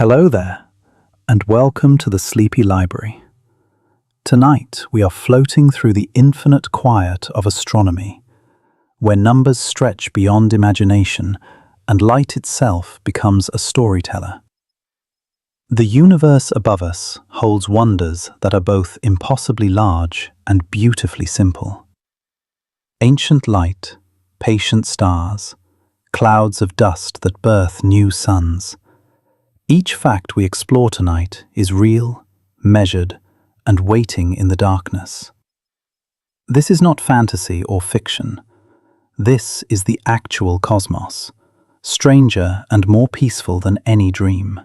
Hello there, and welcome to the Sleepy Library. Tonight we are floating through the infinite quiet of astronomy, where numbers stretch beyond imagination and light itself becomes a storyteller. The universe above us holds wonders that are both impossibly large and beautifully simple. Ancient light, patient stars, clouds of dust that birth new suns. Each fact we explore tonight is real, measured, and waiting in the darkness. This is not fantasy or fiction. This is the actual cosmos, stranger and more peaceful than any dream.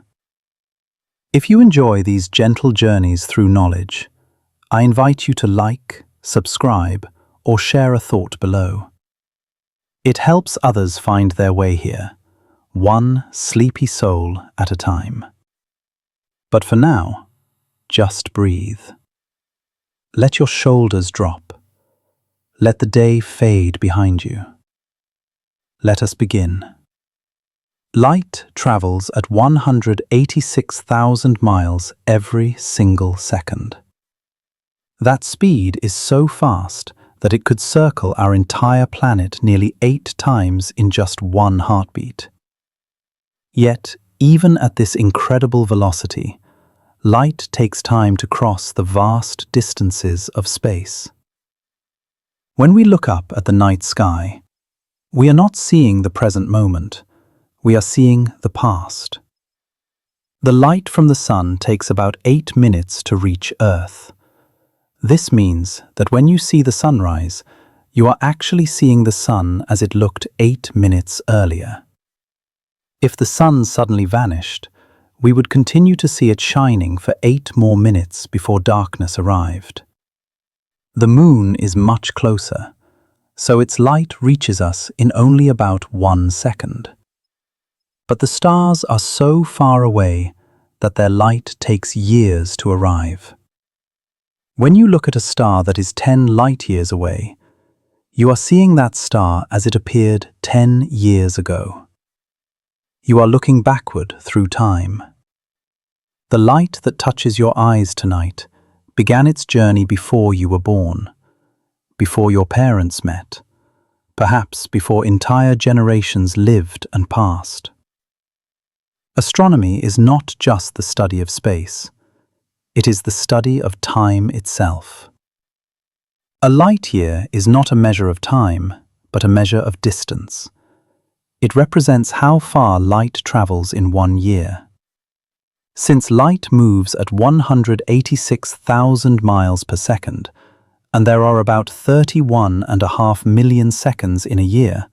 If you enjoy these gentle journeys through knowledge, I invite you to like, subscribe, or share a thought below. It helps others find their way here, one sleepy soul at a time. But for now, just breathe. Let your shoulders drop. Let the day fade behind you. Let us begin. Light travels at 186,000 miles every single second. That speed is so fast that it could circle our entire planet nearly 8 times in just one heartbeat. Yet, even at this incredible velocity, light takes time to cross the vast distances of space. When we look up at the night sky, we are not seeing the present moment, we are seeing the past. The light from the sun takes about 8 minutes to reach Earth. This means that when you see the sunrise, you are actually seeing the sun as it looked 8 minutes earlier. If the sun suddenly vanished, we would continue to see it shining for 8 more minutes before darkness arrived. The moon is much closer, so its light reaches us in only about 1 second. But the stars are so far away that their light takes years to arrive. When you look at a star that is 10 light years away, you are seeing that star as it appeared 10 years ago. You are looking backward through time. The light that touches your eyes tonight began its journey before you were born, before your parents met, perhaps before entire generations lived and passed. Astronomy is not just the study of space. It is the study of time itself. A light year is not a measure of time, but a measure of distance. It represents how far light travels in 1 year. Since light moves at 186,000 miles per second, and there are about 31.5 million seconds in a year,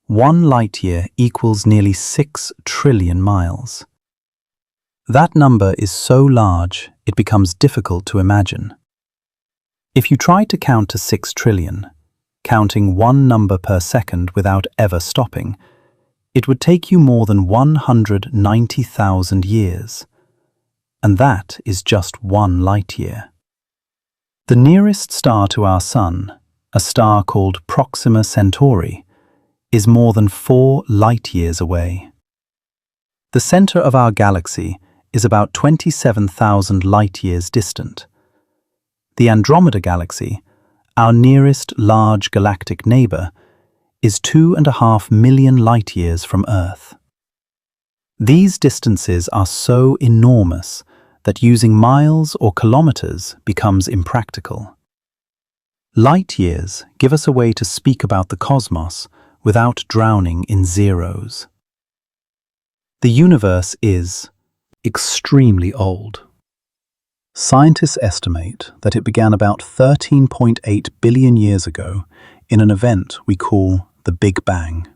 1 light year equals nearly 6 trillion miles. That number is so large, it becomes difficult to imagine. If you tried to count to 6 trillion, counting one number per second without ever stopping, it would take you more than 190,000 years. And that is just 1 light year. The nearest star to our Sun, a star called Proxima Centauri, is more than 4 light years away. The center of our galaxy is about 27,000 light years distant. The Andromeda Galaxy, our nearest large galactic neighbor, is 2.5 million light years from Earth. These distances are so enormous that using miles or kilometers becomes impractical. Light years give us a way to speak about the cosmos without drowning in zeros. The universe is extremely old. Scientists estimate that it began about 13.8 billion years ago in an event we call the Big Bang.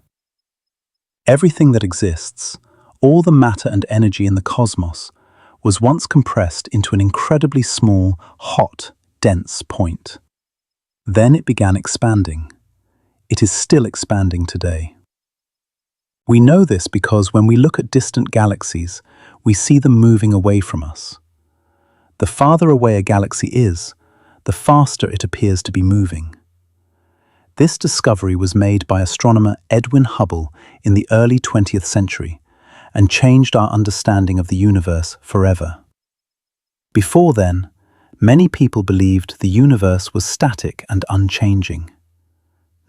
Everything that exists, all the matter and energy in the cosmos, was once compressed into an incredibly small, hot, dense point. Then it began expanding. It is still expanding today. We know this because when we look at distant galaxies, we see them moving away from us. The farther away a galaxy is, the faster it appears to be moving. This discovery was made by astronomer Edwin Hubble in the early 20th century, and changed our understanding of the universe forever. Before then, many people believed the universe was static and unchanging.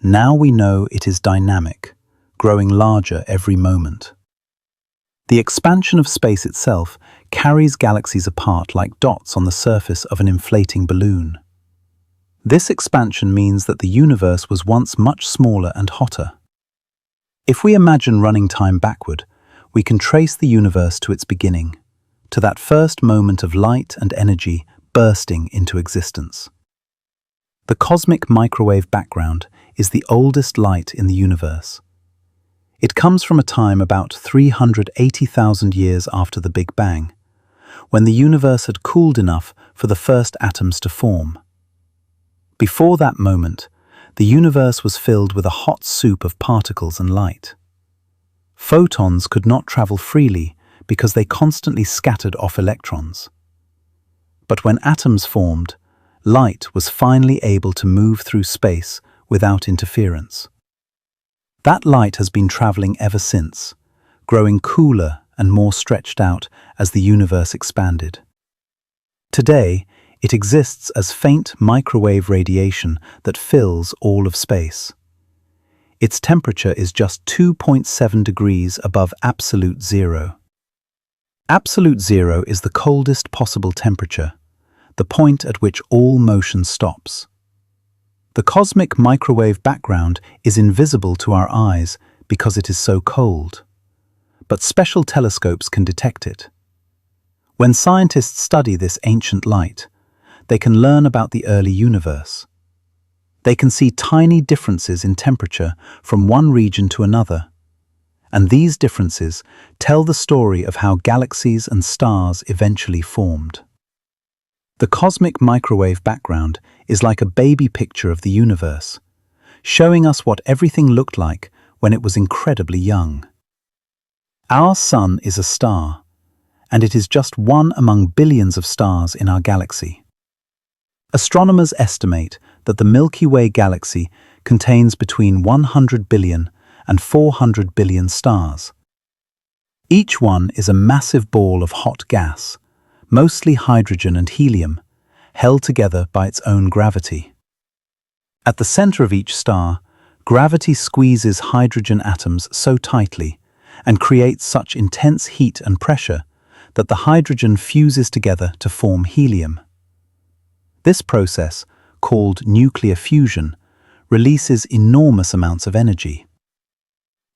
Now we know it is dynamic, growing larger every moment. The expansion of space itself carries galaxies apart like dots on the surface of an inflating balloon. This expansion means that the universe was once much smaller and hotter. If we imagine running time backward, we can trace the universe to its beginning, to that first moment of light and energy bursting into existence. The cosmic microwave background is the oldest light in the universe. It comes from a time about 380,000 years after the Big Bang, when the universe had cooled enough for the first atoms to form. Before that moment, the universe was filled with a hot soup of particles and light. Photons could not travel freely because they constantly scattered off electrons. But when atoms formed, light was finally able to move through space without interference. That light has been traveling ever since, growing cooler and more stretched out as the universe expanded. Today, it exists as faint microwave radiation that fills all of space. Its temperature is just 2.7 degrees above absolute zero. Absolute zero is the coldest possible temperature, the point at which all motion stops. The cosmic microwave background is invisible to our eyes because it is so cold, but special telescopes can detect it. When scientists study this ancient light, they can learn about the early universe. They can see tiny differences in temperature from one region to another, and these differences tell the story of how galaxies and stars eventually formed. The cosmic microwave background is like a baby picture of the universe, showing us what everything looked like when it was incredibly young. Our Sun is a star, and it is just one among billions of stars in our galaxy. Astronomers estimate that the Milky Way galaxy contains between 100 billion and 400 billion stars. Each one is a massive ball of hot gas, mostly hydrogen and helium, held together by its own gravity. At the center of each star, gravity squeezes hydrogen atoms so tightly and creates such intense heat and pressure that the hydrogen fuses together to form helium. This process, called nuclear fusion, releases enormous amounts of energy.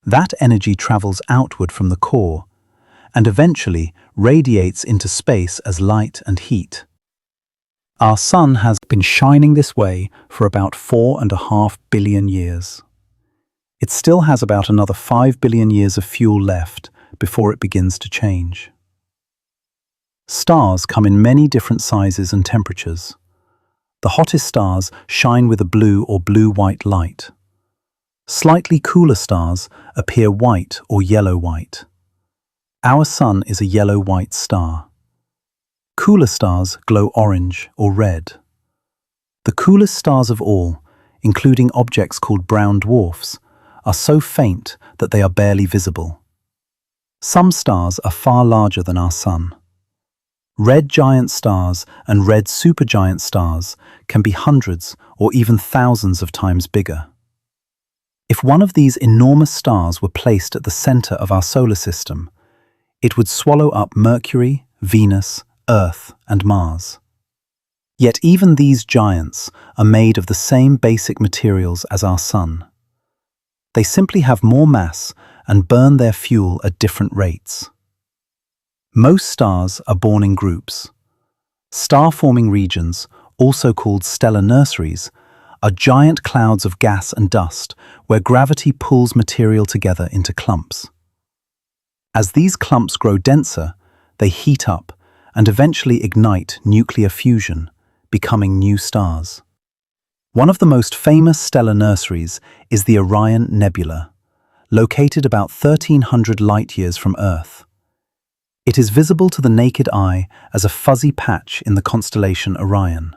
That energy travels outward from the core and eventually radiates into space as light and heat. Our Sun has been shining this way for about 4.5 billion years. It still has about another 5 billion years of fuel left before it begins to change. Stars come in many different sizes and temperatures. The hottest stars shine with a blue or blue-white light. Slightly cooler stars appear white or yellow-white. Our Sun is a yellow-white star. Cooler stars glow orange or red. The coolest stars of all, including objects called brown dwarfs, are so faint that they are barely visible. Some stars are far larger than our Sun. Red giant stars and red supergiant stars can be hundreds or even thousands of times bigger. If one of these enormous stars were placed at the center of our solar system, it would swallow up Mercury, Venus, Earth, and Mars. Yet even these giants are made of the same basic materials as our Sun. They simply have more mass and burn their fuel at different rates. Most stars are born in groups. Star-forming regions, also called stellar nurseries, are giant clouds of gas and dust where gravity pulls material together into clumps. As these clumps grow denser, they heat up and eventually ignite nuclear fusion, becoming new stars. One of the most famous stellar nurseries is the Orion Nebula, located about 1,300 light-years from Earth. It is visible to the naked eye as a fuzzy patch in the constellation Orion.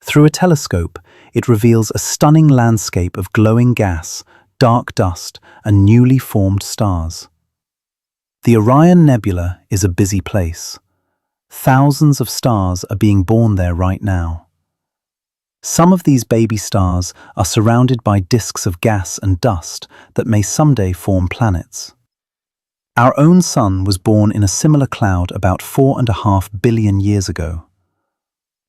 Through a telescope, it reveals a stunning landscape of glowing gas, dark dust, and newly formed stars. The Orion Nebula is a busy place. Thousands of stars are being born there right now. Some of these baby stars are surrounded by disks of gas and dust that may someday form planets. Our own Sun was born in a similar cloud about 4.5 billion years ago.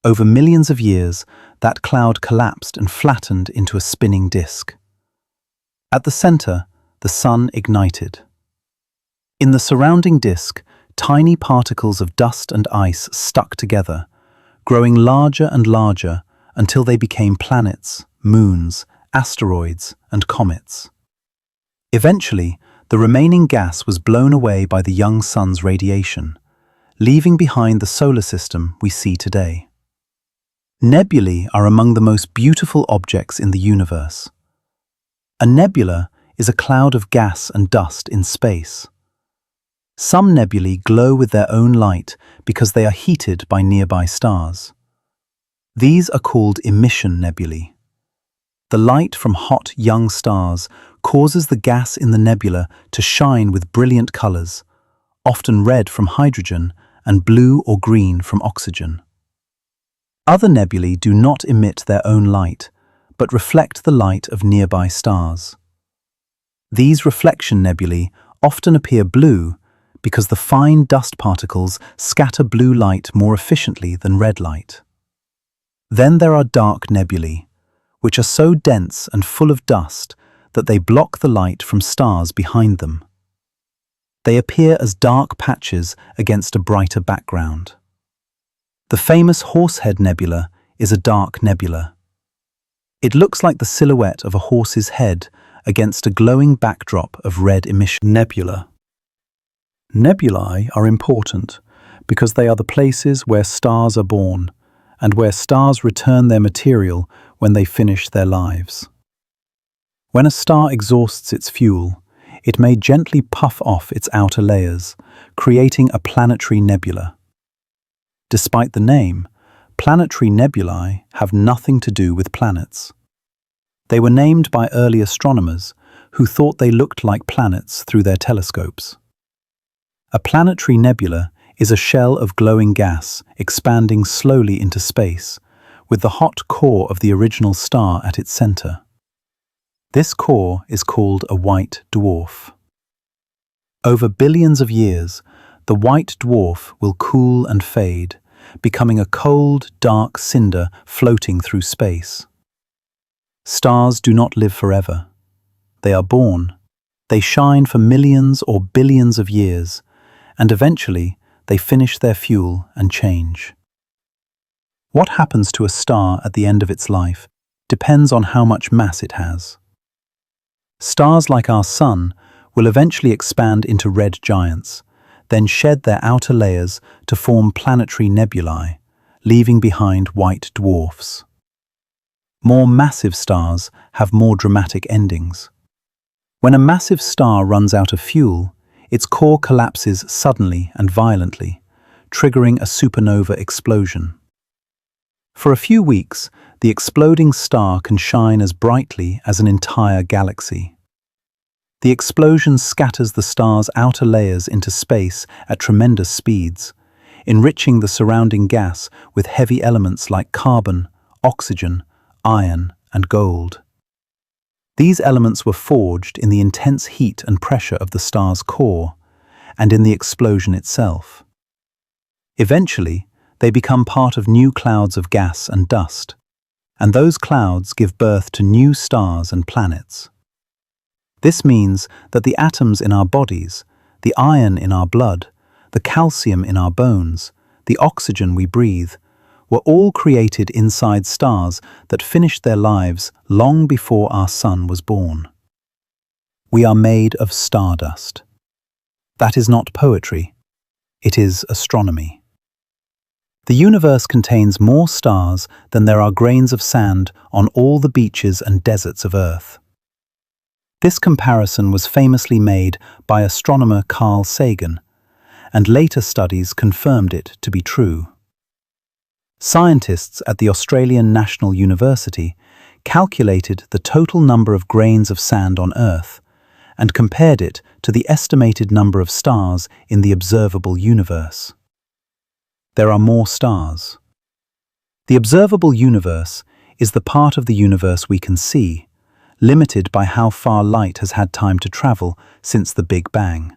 Over millions of years, that cloud collapsed and flattened into a spinning disk. At the center, the Sun ignited. In the surrounding disk, tiny particles of dust and ice stuck together, growing larger and larger until they became planets, moons, asteroids, and comets. Eventually, the remaining gas was blown away by the young Sun's radiation, leaving behind the solar system we see today. Nebulae are among the most beautiful objects in the universe. A nebula is a cloud of gas and dust in space. Some nebulae glow with their own light because they are heated by nearby stars. These are called emission nebulae. The light from hot young stars causes the gas in the nebula to shine with brilliant colors, often red from hydrogen and blue or green from oxygen. Other nebulae do not emit their own light, but reflect the light of nearby stars. These reflection nebulae often appear blue because the fine dust particles scatter blue light more efficiently than red light. Then there are dark nebulae, which are so dense and full of dust that they block the light from stars behind them. They appear as dark patches against a brighter background. The famous Horsehead Nebula is a dark nebula. It looks like the silhouette of a horse's head against a glowing backdrop of red emission. Nebula. Nebulae are important because they are the places where stars are born and where stars return their material when they finish their lives. When a star exhausts its fuel, it may gently puff off its outer layers, creating a planetary nebula. Despite the name, planetary nebulae have nothing to do with planets. They were named by early astronomers who thought they looked like planets through their telescopes. A planetary nebula is a shell of glowing gas expanding slowly into space, with the hot core of the original star at its center. This core is called a white dwarf. Over billions of years, the white dwarf will cool and fade, becoming a cold, dark cinder floating through space. Stars do not live forever. They are born. They shine for millions or billions of years, and eventually they finish their fuel and change. What happens to a star at the end of its life depends on how much mass it has. Stars like our Sun will eventually expand into red giants, then shed their outer layers to form planetary nebulae, leaving behind white dwarfs. More massive stars have more dramatic endings. When a massive star runs out of fuel, its core collapses suddenly and violently, triggering a supernova explosion. For a few weeks, the exploding star can shine as brightly as an entire galaxy. The explosion scatters the star's outer layers into space at tremendous speeds, enriching the surrounding gas with heavy elements like carbon, oxygen, iron, and gold. These elements were forged in the intense heat and pressure of the star's core, and in the explosion itself. Eventually, they become part of new clouds of gas and dust, and those clouds give birth to new stars and planets. This means that the atoms in our bodies, the iron in our blood, the calcium in our bones, the oxygen we breathe, were all created inside stars that finished their lives long before our Sun was born. We are made of stardust. That is not poetry. It is astronomy. The universe contains more stars than there are grains of sand on all the beaches and deserts of Earth. This comparison was famously made by astronomer Carl Sagan, and later studies confirmed it to be true. Scientists at the Australian National University calculated the total number of grains of sand on Earth and compared it to the estimated number of stars in the observable universe. There are more stars. The observable universe is the part of the universe we can see, limited by how far light has had time to travel since the Big Bang.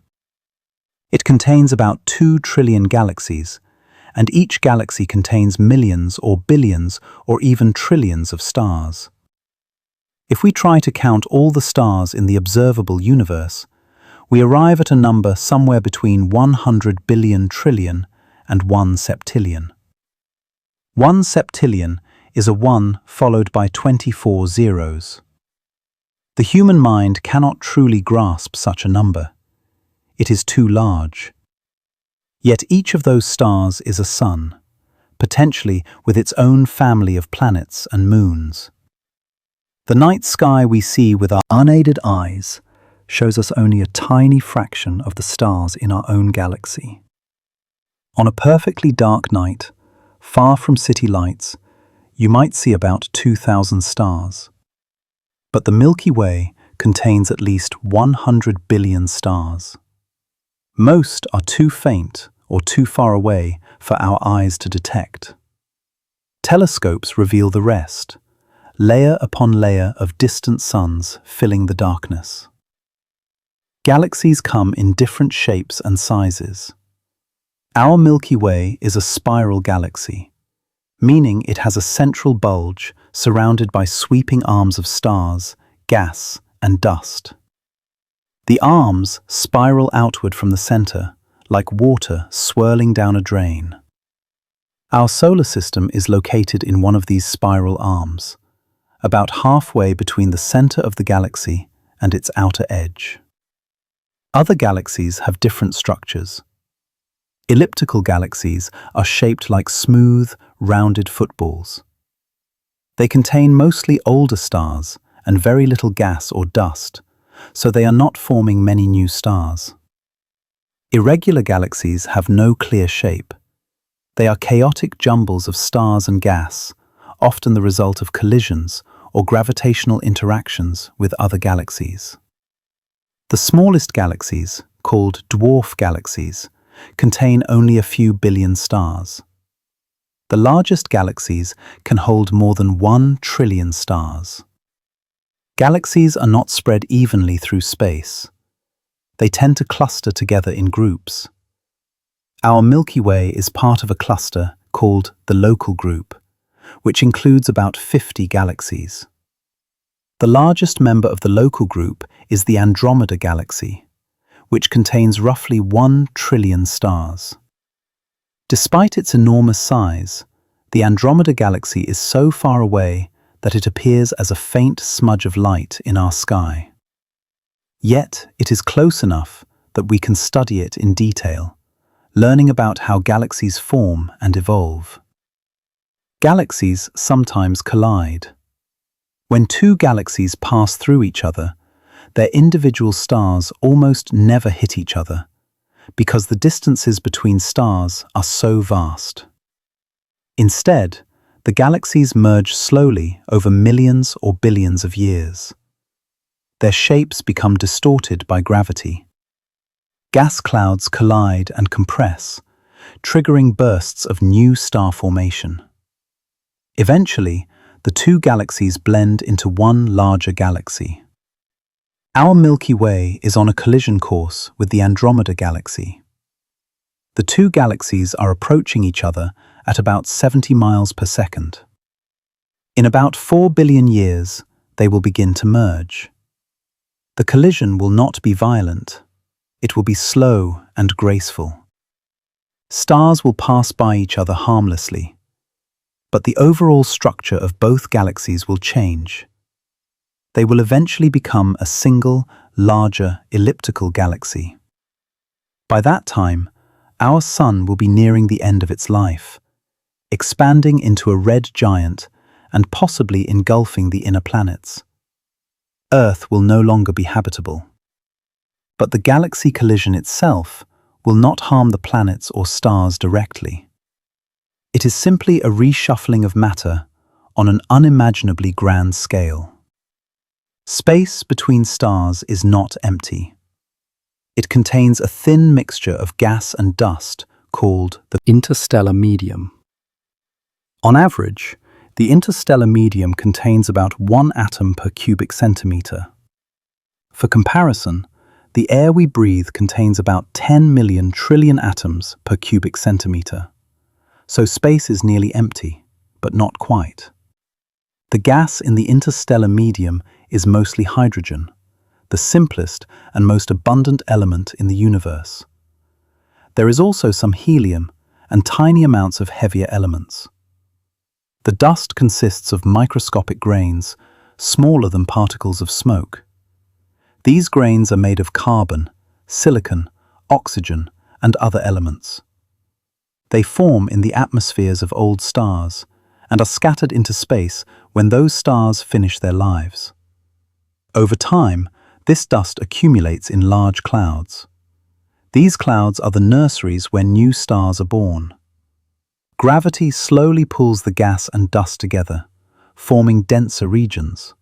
It contains about 2 trillion galaxies, and each galaxy contains millions or billions or even trillions of stars. If we try to count all the stars in the observable universe, we arrive at a number somewhere between 100 billion trillion and 1 septillion. 1 septillion is a 1 followed by 24 zeros. The human mind cannot truly grasp such a number. It is too large. Yet each of those stars is a sun, potentially with its own family of planets and moons. The night sky we see with our unaided eyes shows us only a tiny fraction of the stars in our own galaxy. On a perfectly dark night, far from city lights, you might see about 2,000 stars. But the Milky Way contains at least 100 billion stars. Most are too faint or too far away for our eyes to detect. Telescopes reveal the rest, layer upon layer of distant suns filling the darkness. Galaxies come in different shapes and sizes. Our Milky Way is a spiral galaxy, meaning it has a central bulge surrounded by sweeping arms of stars, gas, and dust. The arms spiral outward from the center, like water swirling down a drain. Our solar system is located in one of these spiral arms, about halfway between the center of the galaxy and its outer edge. Other galaxies have different structures. Elliptical galaxies are shaped like smooth, rounded footballs. They contain mostly older stars and very little gas or dust, so they are not forming many new stars. Irregular galaxies have no clear shape. They are chaotic jumbles of stars and gas, often the result of collisions or gravitational interactions with other galaxies. The smallest galaxies, called dwarf galaxies, contain only a few billion stars. The largest galaxies can hold more than 1 trillion stars. Galaxies are not spread evenly through space. They tend to cluster together in groups. Our Milky Way is part of a cluster called the Local Group, which includes about 50 galaxies. The largest member of the Local Group is the Andromeda Galaxy, which contains roughly 1 trillion stars. Despite its enormous size, the Andromeda Galaxy is so far away that it appears as a faint smudge of light in our sky. Yet it is close enough that we can study it in detail, learning about how galaxies form and evolve. Galaxies sometimes collide. When 2 galaxies pass through each other, their individual stars almost never hit each other, because the distances between stars are so vast. Instead, the galaxies merge slowly over millions or billions of years. Their shapes become distorted by gravity. Gas clouds collide and compress, triggering bursts of new star formation. Eventually, the 2 galaxies blend into one larger galaxy. Our Milky Way is on a collision course with the Andromeda Galaxy. The 2 galaxies are approaching each other at about 70 miles per second. In about 4 billion years, they will begin to merge. The collision will not be violent. It will be slow and graceful. Stars will pass by each other harmlessly, but the overall structure of both galaxies will change. They will eventually become a single, larger, elliptical galaxy. By that time, our Sun will be nearing the end of its life, expanding into a red giant and possibly engulfing the inner planets. Earth will no longer be habitable. But the galaxy collision itself will not harm the planets or stars directly. It is simply a reshuffling of matter on an unimaginably grand scale. Space between stars is not empty. It contains a thin mixture of gas and dust called the interstellar medium. On average, the interstellar medium contains about 1 atom per cubic centimeter. For comparison, the air we breathe contains about 10 million trillion atoms per cubic centimeter. So space is nearly empty, but not quite. The gas in the interstellar medium is mostly hydrogen, the simplest and most abundant element in the universe. There is also some helium and tiny amounts of heavier elements. The dust consists of microscopic grains, smaller than particles of smoke. These grains are made of carbon, silicon, oxygen, and other elements. They form in the atmospheres of old stars and are scattered into space when those stars finish their lives. Over time, this dust accumulates in large clouds. These clouds are the nurseries where new stars are born. Gravity slowly pulls the gas and dust together, forming denser regions.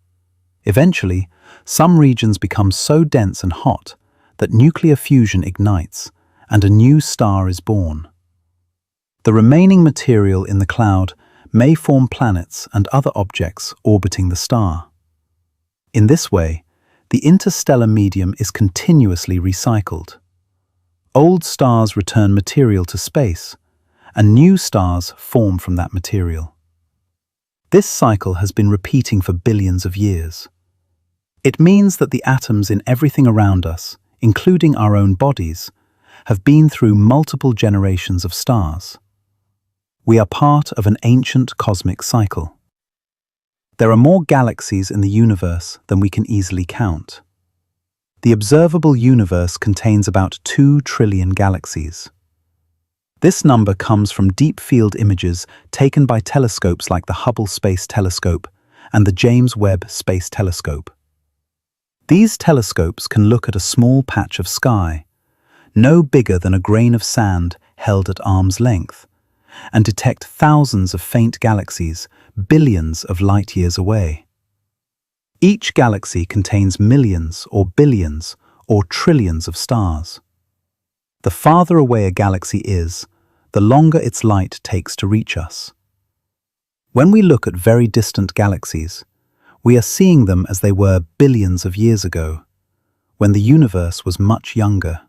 Eventually, some regions become so dense and hot that nuclear fusion ignites and a new star is born. The remaining material in the cloud may form planets and other objects orbiting the star. In this way, the interstellar medium is continuously recycled. Old stars return material to space, and new stars form from that material. This cycle has been repeating for billions of years. It means that the atoms in everything around us, including our own bodies, have been through multiple generations of stars. We are part of an ancient cosmic cycle. There are more galaxies in the universe than we can easily count. The observable universe contains about 2 trillion galaxies. This number comes from deep field images taken by telescopes like the Hubble Space Telescope and the James Webb Space Telescope. These telescopes can look at a small patch of sky, no bigger than a grain of sand held at arm's length, and detect thousands of faint galaxies, billions of light years away. Each galaxy contains millions or billions or trillions of stars. The farther away a galaxy is, the longer its light takes to reach us. When we look at very distant galaxies, we are seeing them as they were billions of years ago, when the universe was much younger.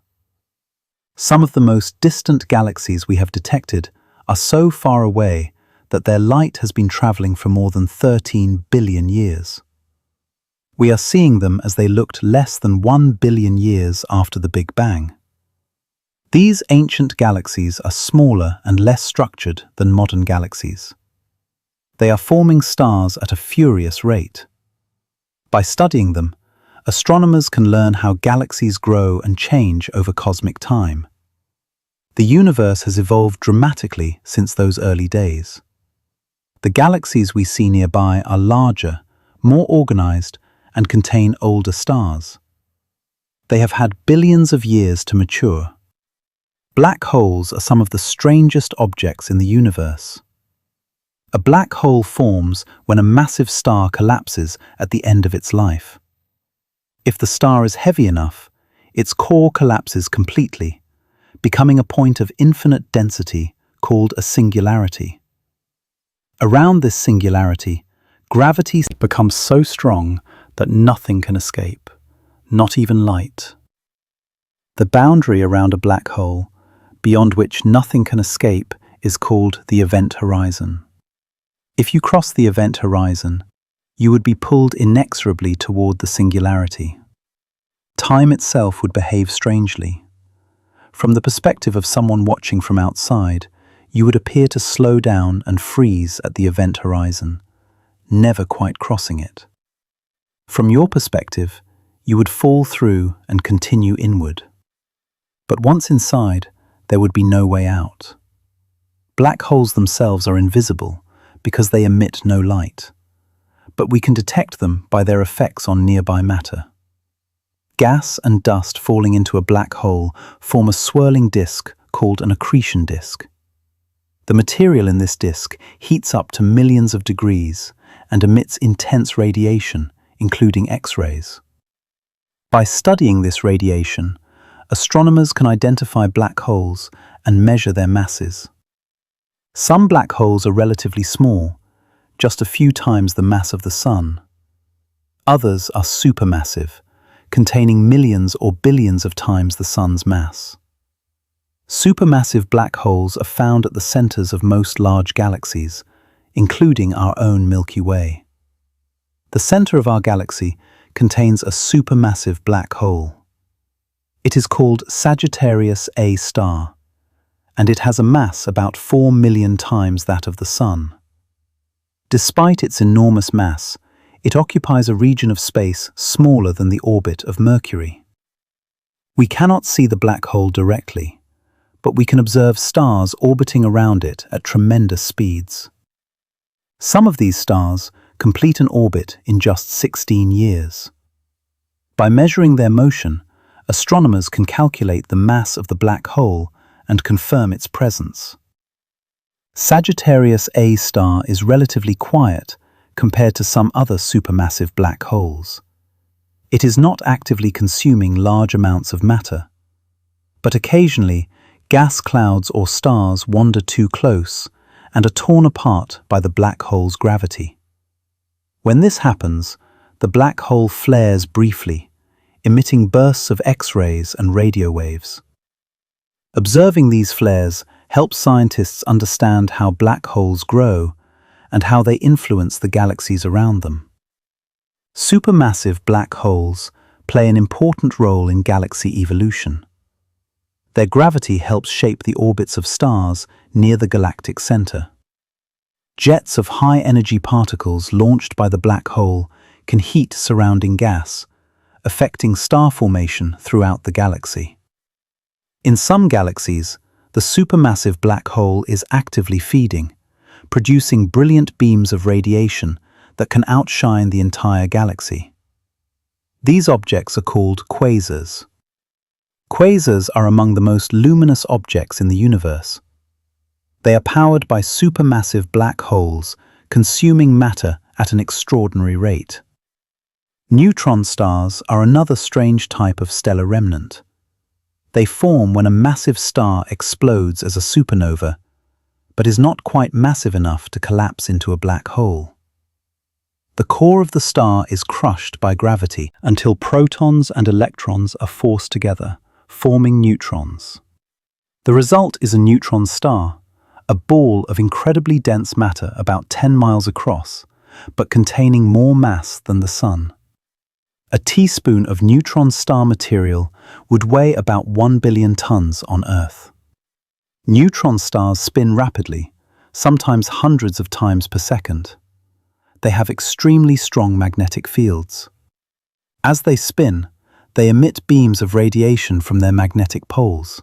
Some of the most distant galaxies we have detected are so far away that their light has been traveling for more than 13 billion years. We are seeing them as they looked less than 1 billion years after the Big Bang. These ancient galaxies are smaller and less structured than modern galaxies. They are forming stars at a furious rate. By studying them, astronomers can learn how galaxies grow and change over cosmic time. The universe has evolved dramatically since those early days. The galaxies we see nearby are larger, more organized, and contain older stars. They have had billions of years to mature. Black holes are some of the strangest objects in the universe. A black hole forms when a massive star collapses at the end of its life. If the star is heavy enough, its core collapses completely, becoming a point of infinite density called a singularity. Around this singularity, gravity becomes so strong that nothing can escape, not even light. The boundary around a black hole, beyond which nothing can escape, is called the event horizon. If you cross the event horizon, you would be pulled inexorably toward the singularity. Time itself would behave strangely. From the perspective of someone watching from outside, you would appear to slow down and freeze at the event horizon, never quite crossing it. From your perspective, you would fall through and continue inward. But once inside, there would be no way out. Black holes themselves are invisible because they emit no light, but we can detect them by their effects on nearby matter. Gas and dust falling into a black hole form a swirling disk called an accretion disk. The material in this disk heats up to millions of degrees and emits intense radiation, including X-rays. By studying this radiation, astronomers can identify black holes and measure their masses. Some black holes are relatively small, just a few times the mass of the Sun. Others are supermassive, containing millions or billions of times the Sun's mass. Supermassive black holes are found at the centers of most large galaxies, including our own Milky Way. The center of our galaxy contains a supermassive black hole. It is called Sagittarius A star, and it has a mass about 4 million times that of the Sun. Despite its enormous mass, it occupies a region of space smaller than the orbit of Mercury. We cannot see the black hole directly, but we can observe stars orbiting around it at tremendous speeds. Some of these stars complete an orbit in just 16 years. By measuring their motion, astronomers can calculate the mass of the black hole and confirm its presence. Sagittarius A star is relatively quiet compared to some other supermassive black holes. It is not actively consuming large amounts of matter, but occasionally gas clouds or stars wander too close and are torn apart by the black hole's gravity. When this happens, the black hole flares briefly, emitting bursts of X-rays and radio waves. Observing these flares helps scientists understand how black holes grow and how they influence the galaxies around them. Supermassive black holes play an important role in galaxy evolution. Their gravity helps shape the orbits of stars near the galactic center. Jets of high-energy particles launched by the black hole can heat surrounding gas, affecting star formation throughout the galaxy. In some galaxies, the supermassive black hole is actively feeding, producing brilliant beams of radiation that can outshine the entire galaxy. These objects are called quasars. Quasars are among the most luminous objects in the universe. They are powered by supermassive black holes, consuming matter at an extraordinary rate. Neutron stars are another strange type of stellar remnant. They form when a massive star explodes as a supernova, but is not quite massive enough to collapse into a black hole. The core of the star is crushed by gravity until protons and electrons are forced together, forming neutrons. The result is a neutron star, a ball of incredibly dense matter about 10 miles across, but containing more mass than the Sun. A teaspoon of neutron star material would weigh about 1 billion tons on Earth. Neutron stars spin rapidly, sometimes hundreds of times per second. They have extremely strong magnetic fields. As they spin, they emit beams of radiation from their magnetic poles.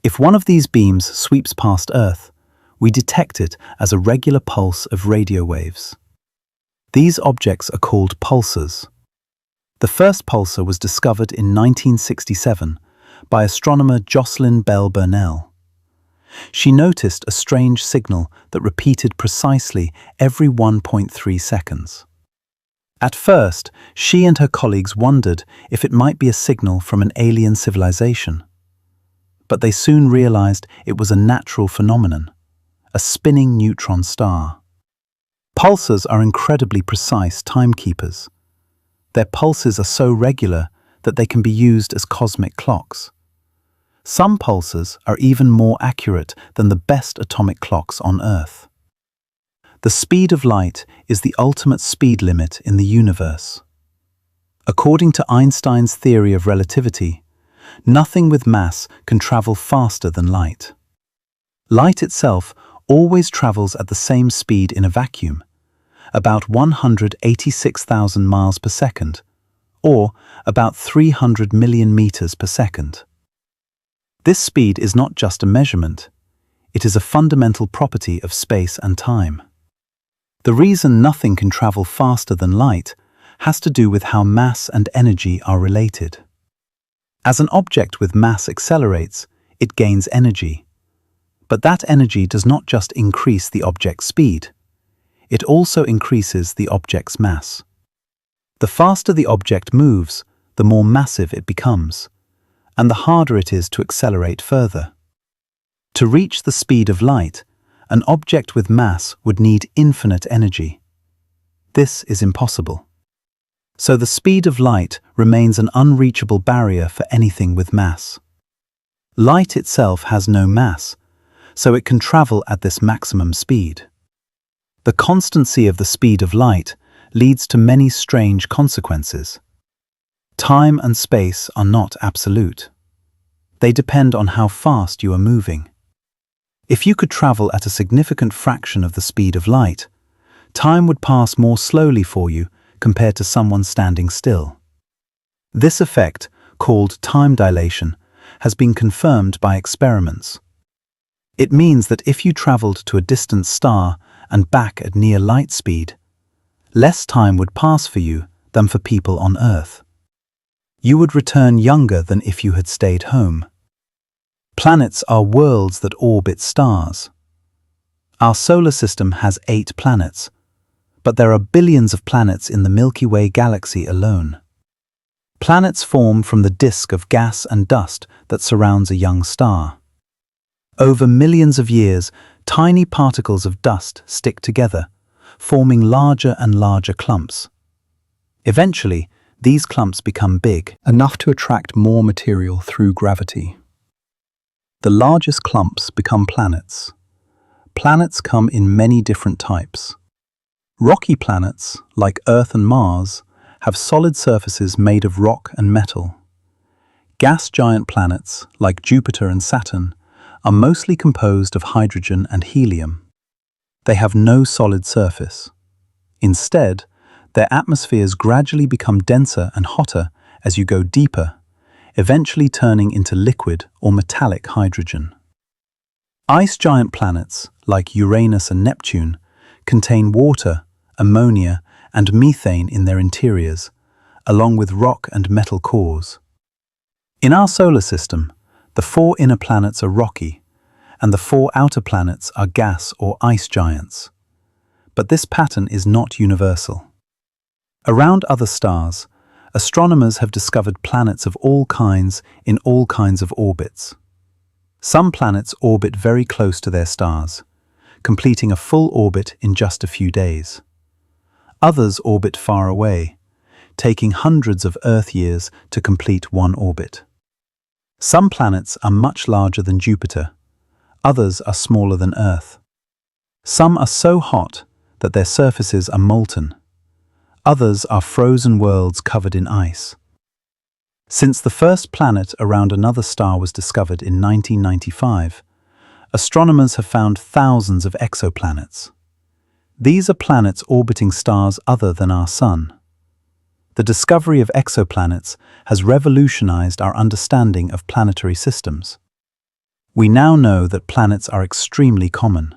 If one of these beams sweeps past Earth, we detect it as a regular pulse of radio waves. These objects are called pulsars. The first pulsar was discovered in 1967 by astronomer Jocelyn Bell Burnell. She noticed a strange signal that repeated precisely every 1.3 seconds. At first, she and her colleagues wondered if it might be a signal from an alien civilization. But they soon realized it was a natural phenomenon, a spinning neutron star. Pulsars are incredibly precise timekeepers. Their pulses are so regular that they can be used as cosmic clocks. Some pulsars are even more accurate than the best atomic clocks on Earth. The speed of light is the ultimate speed limit in the universe. According to Einstein's theory of relativity, nothing with mass can travel faster than light. Light itself always travels at the same speed in a vacuum, about 186,000 miles per second, or about 300 million meters per second. This speed is not just a measurement, it is a fundamental property of space and time. The reason nothing can travel faster than light has to do with how mass and energy are related. As an object with mass accelerates, it gains energy. But that energy does not just increase the object's speed, it also increases the object's mass. The faster the object moves, the more massive it becomes, and the harder it is to accelerate further. To reach the speed of light, an object with mass would need infinite energy. This is impossible. So the speed of light remains an unreachable barrier for anything with mass. Light itself has no mass, so it can travel at this maximum speed. The constancy of the speed of light leads to many strange consequences. Time and space are not absolute. They depend on how fast you are moving. If you could travel at a significant fraction of the speed of light, time would pass more slowly for you compared to someone standing still. This effect, called time dilation, has been confirmed by experiments. It means that if you traveled to a distant star and back at near light speed, less time would pass for you than for people on Earth. You would return younger than if you had stayed home. Planets are worlds that orbit stars. Our solar system has 8 planets, but there are billions of planets in the Milky Way galaxy alone. Planets form from the disk of gas and dust that surrounds a young star. Over millions of years, tiny particles of dust stick together, forming larger and larger clumps. Eventually, these clumps become big, enough to attract more material through gravity. The largest clumps become planets. Planets come in many different types. Rocky planets, like Earth and Mars, have solid surfaces made of rock and metal. Gas giant planets, like Jupiter and Saturn, are mostly composed of hydrogen and helium. They have no solid surface. Instead, their atmospheres gradually become denser and hotter as you go deeper, eventually turning into liquid or metallic hydrogen. Ice giant planets, like Uranus and Neptune, contain water, ammonia, and methane in their interiors, along with rock and metal cores. In our solar system, the 4 inner planets are rocky, and the 4 outer planets are gas or ice giants. But this pattern is not universal. Around other stars, astronomers have discovered planets of all kinds in all kinds of orbits. Some planets orbit very close to their stars, completing a full orbit in just a few days. Others orbit far away, taking hundreds of Earth years to complete one orbit. Some planets are much larger than Jupiter, others are smaller than Earth. Some are so hot that their surfaces are molten. Others are frozen worlds covered in ice. Since the first planet around another star was discovered in 1995, astronomers have found thousands of exoplanets. These are planets orbiting stars other than our Sun. The discovery of exoplanets has revolutionized our understanding of planetary systems. We now know that planets are extremely common.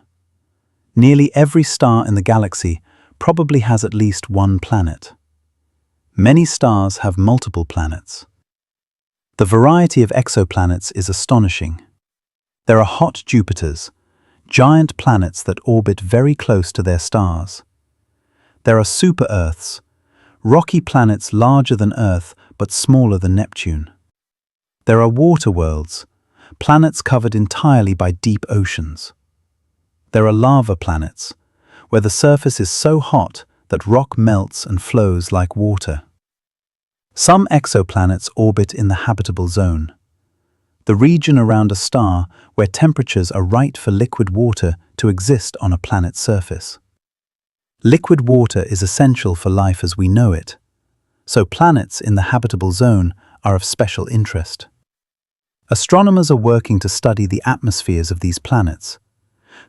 Nearly every star in the galaxy probably has at least one planet. Many stars have multiple planets. The variety of exoplanets is astonishing. There are hot Jupiters, giant planets that orbit very close to their stars. There are super-Earths, rocky planets larger than Earth but smaller than Neptune. There are water worlds, planets covered entirely by deep oceans. There are lava planets, where the surface is so hot that rock melts and flows like water. Some exoplanets orbit in the habitable zone, the region around a star where temperatures are right for liquid water to exist on a planet's surface. Liquid water is essential for life as we know it, so planets in the habitable zone are of special interest. Astronomers are working to study the atmospheres of these planets,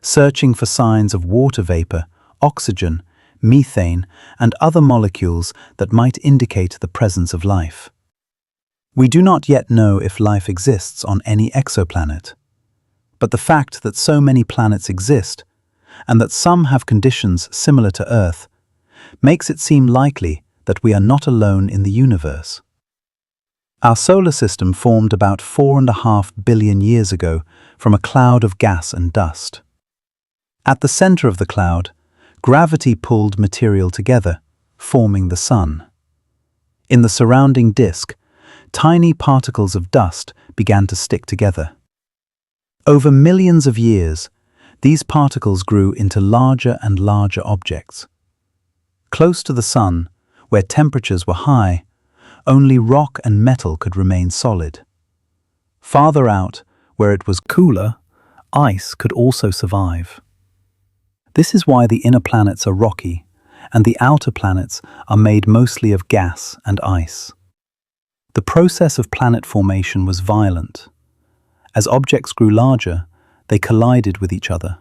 searching for signs of water vapor, oxygen, methane, and other molecules that might indicate the presence of life. We do not yet know if life exists on any exoplanet, but the fact that so many planets exist, and that some have conditions similar to Earth, makes it seem likely that we are not alone in the universe. Our solar system formed about 4.5 billion years ago from a cloud of gas and dust. At the center of the cloud, gravity pulled material together, forming the Sun. In the surrounding disk, tiny particles of dust began to stick together. Over millions of years, these particles grew into larger and larger objects. Close to the Sun, where temperatures were high, only rock and metal could remain solid. Farther out, where it was cooler, ice could also survive. This is why the inner planets are rocky, and the outer planets are made mostly of gas and ice. The process of planet formation was violent. As objects grew larger, they collided with each other.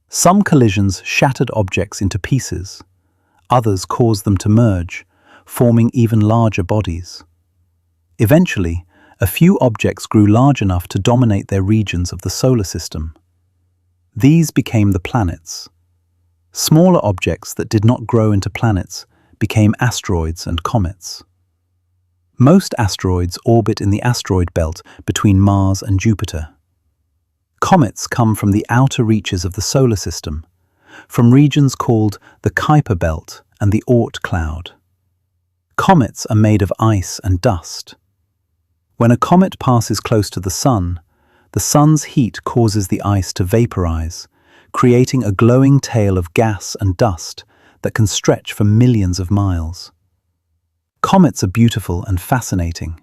Some collisions shattered objects into pieces. Others caused them to merge, forming even larger bodies. Eventually, a few objects grew large enough to dominate their regions of the solar system. These became the planets. Smaller objects that did not grow into planets became asteroids and comets. Most asteroids orbit in the asteroid belt between Mars and Jupiter. Comets come from the outer reaches of the solar system, from regions called the Kuiper belt and the Oort cloud. Comets are made of ice and dust. When a comet passes close to the sun's heat causes the ice to vaporize, creating a glowing tail of gas and dust that can stretch for millions of miles. Comets are beautiful and fascinating.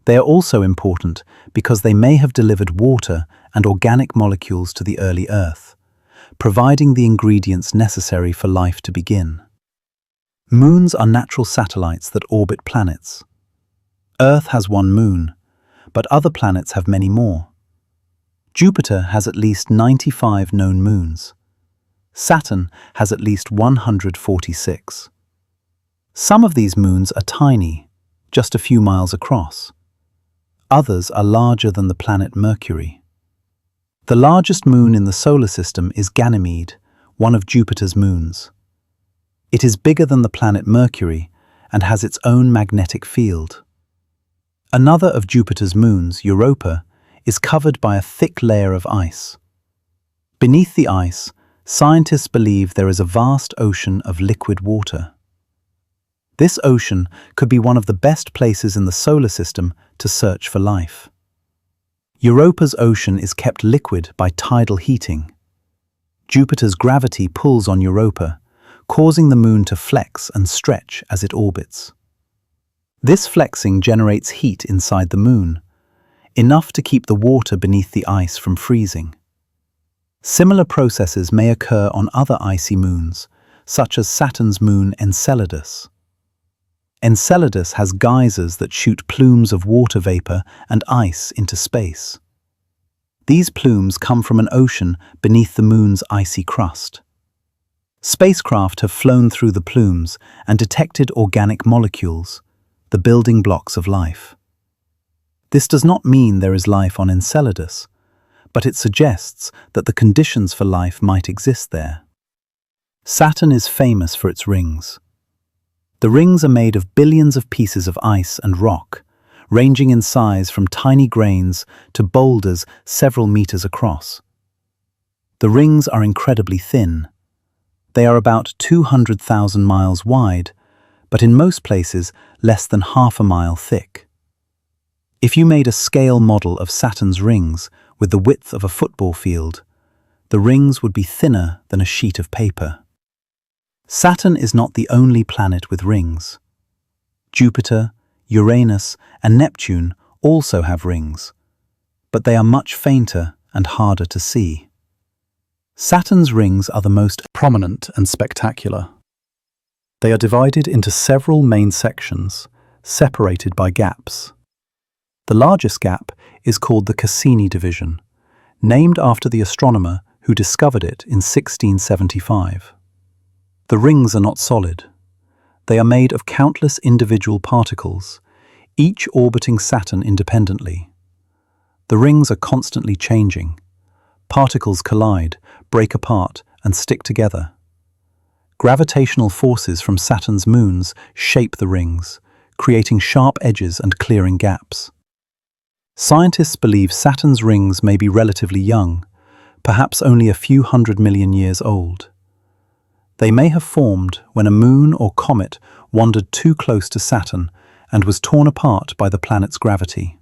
They are also important because they may have delivered water and organic molecules to the early Earth, providing the ingredients necessary for life to begin. Moons are natural satellites that orbit planets. Earth has one moon, but other planets have many more. Jupiter has at least 95 known moons. Saturn has at least 146. Some of these moons are tiny, just a few miles across. Others are larger than the planet Mercury. The largest moon in the solar system is Ganymede, one of Jupiter's moons. It is bigger than the planet Mercury and has its own magnetic field. Another of Jupiter's moons, Europa, is covered by a thick layer of ice. Beneath the ice, scientists believe there is a vast ocean of liquid water. This ocean could be one of the best places in the solar system to search for life. Europa's ocean is kept liquid by tidal heating. Jupiter's gravity pulls on Europa, causing the moon to flex and stretch as it orbits. This flexing generates heat inside the moon, enough to keep the water beneath the ice from freezing. Similar processes may occur on other icy moons, such as Saturn's moon Enceladus. Enceladus has geysers that shoot plumes of water vapor and ice into space. These plumes come from an ocean beneath the moon's icy crust. Spacecraft have flown through the plumes and detected organic molecules, the building blocks of life. This does not mean there is life on Enceladus, but it suggests that the conditions for life might exist there. Saturn is famous for its rings. The rings are made of billions of pieces of ice and rock, ranging in size from tiny grains to boulders several meters across. The rings are incredibly thin. They are about 200,000 miles wide, but in most places less than half a mile thick. If you made a scale model of Saturn's rings with the width of a football field, the rings would be thinner than a sheet of paper. Saturn is not the only planet with rings. Jupiter, Uranus, and Neptune also have rings, but they are much fainter and harder to see. Saturn's rings are the most prominent and spectacular. They are divided into several main sections, separated by gaps. The largest gap is called the Cassini division, named after the astronomer who discovered it in 1675. The rings are not solid. They are made of countless individual particles, each orbiting Saturn independently. The rings are constantly changing. Particles collide, break apart, and stick together. Gravitational forces from Saturn's moons shape the rings, creating sharp edges and clearing gaps. Scientists believe Saturn's rings may be relatively young, perhaps only a few 100 million years old. They may have formed when a moon or comet wandered too close to Saturn and was torn apart by the planet's gravity.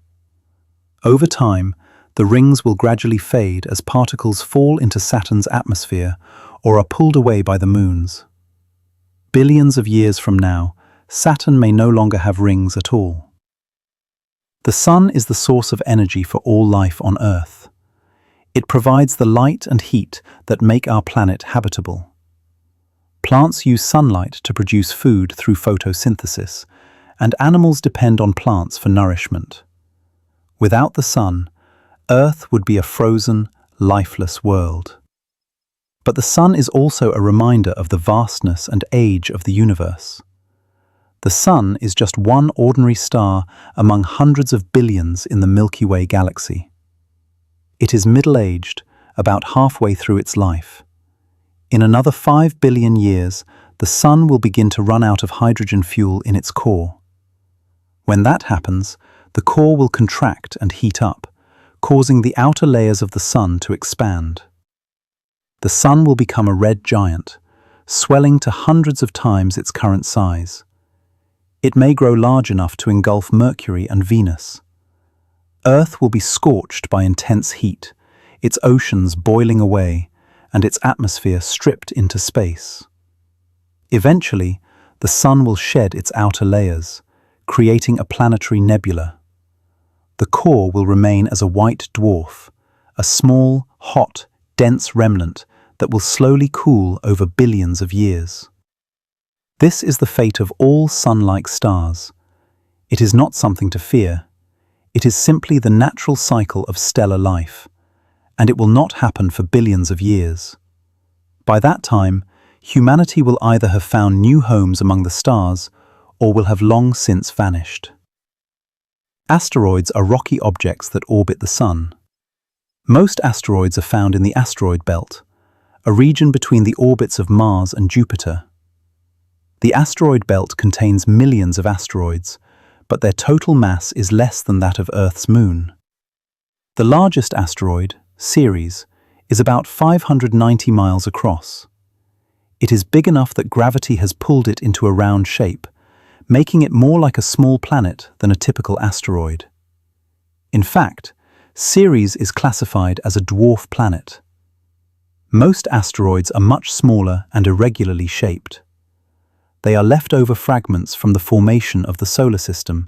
Over time, the rings will gradually fade as particles fall into Saturn's atmosphere or are pulled away by the moons. Billions of years from now, Saturn may no longer have rings at all. The Sun is the source of energy for all life on Earth. It provides the light and heat that make our planet habitable. Plants use sunlight to produce food through photosynthesis, and animals depend on plants for nourishment. Without the Sun, Earth would be a frozen, lifeless world. But the Sun is also a reminder of the vastness and age of the universe. The Sun is just one ordinary star among hundreds of billions in the Milky Way galaxy. It is middle-aged, about halfway through its life. In another 5 billion years, the Sun will begin to run out of hydrogen fuel in its core. When that happens, the core will contract and heat up, causing the outer layers of the Sun to expand. The Sun will become a red giant, swelling to hundreds of times its current size. It may grow large enough to engulf Mercury and Venus. Earth will be scorched by intense heat, its oceans boiling away, and its atmosphere stripped into space. Eventually, the Sun will shed its outer layers, creating a planetary nebula. The core will remain as a white dwarf, a small, hot, dense remnant that will slowly cool over billions of years. This is the fate of all Sun-like stars. It is not something to fear. It is simply the natural cycle of stellar life, and it will not happen for billions of years. By that time, humanity will either have found new homes among the stars or will have long since vanished. Asteroids are rocky objects that orbit the Sun. Most asteroids are found in the asteroid belt, a region between the orbits of Mars and Jupiter. The asteroid belt contains millions of asteroids, but their total mass is less than that of Earth's moon. The largest asteroid, Ceres, is about 590 miles across. It is big enough that gravity has pulled it into a round shape, making it more like a small planet than a typical asteroid. In fact, Ceres is classified as a dwarf planet. Most asteroids are much smaller and irregularly shaped. They are leftover fragments from the formation of the solar system,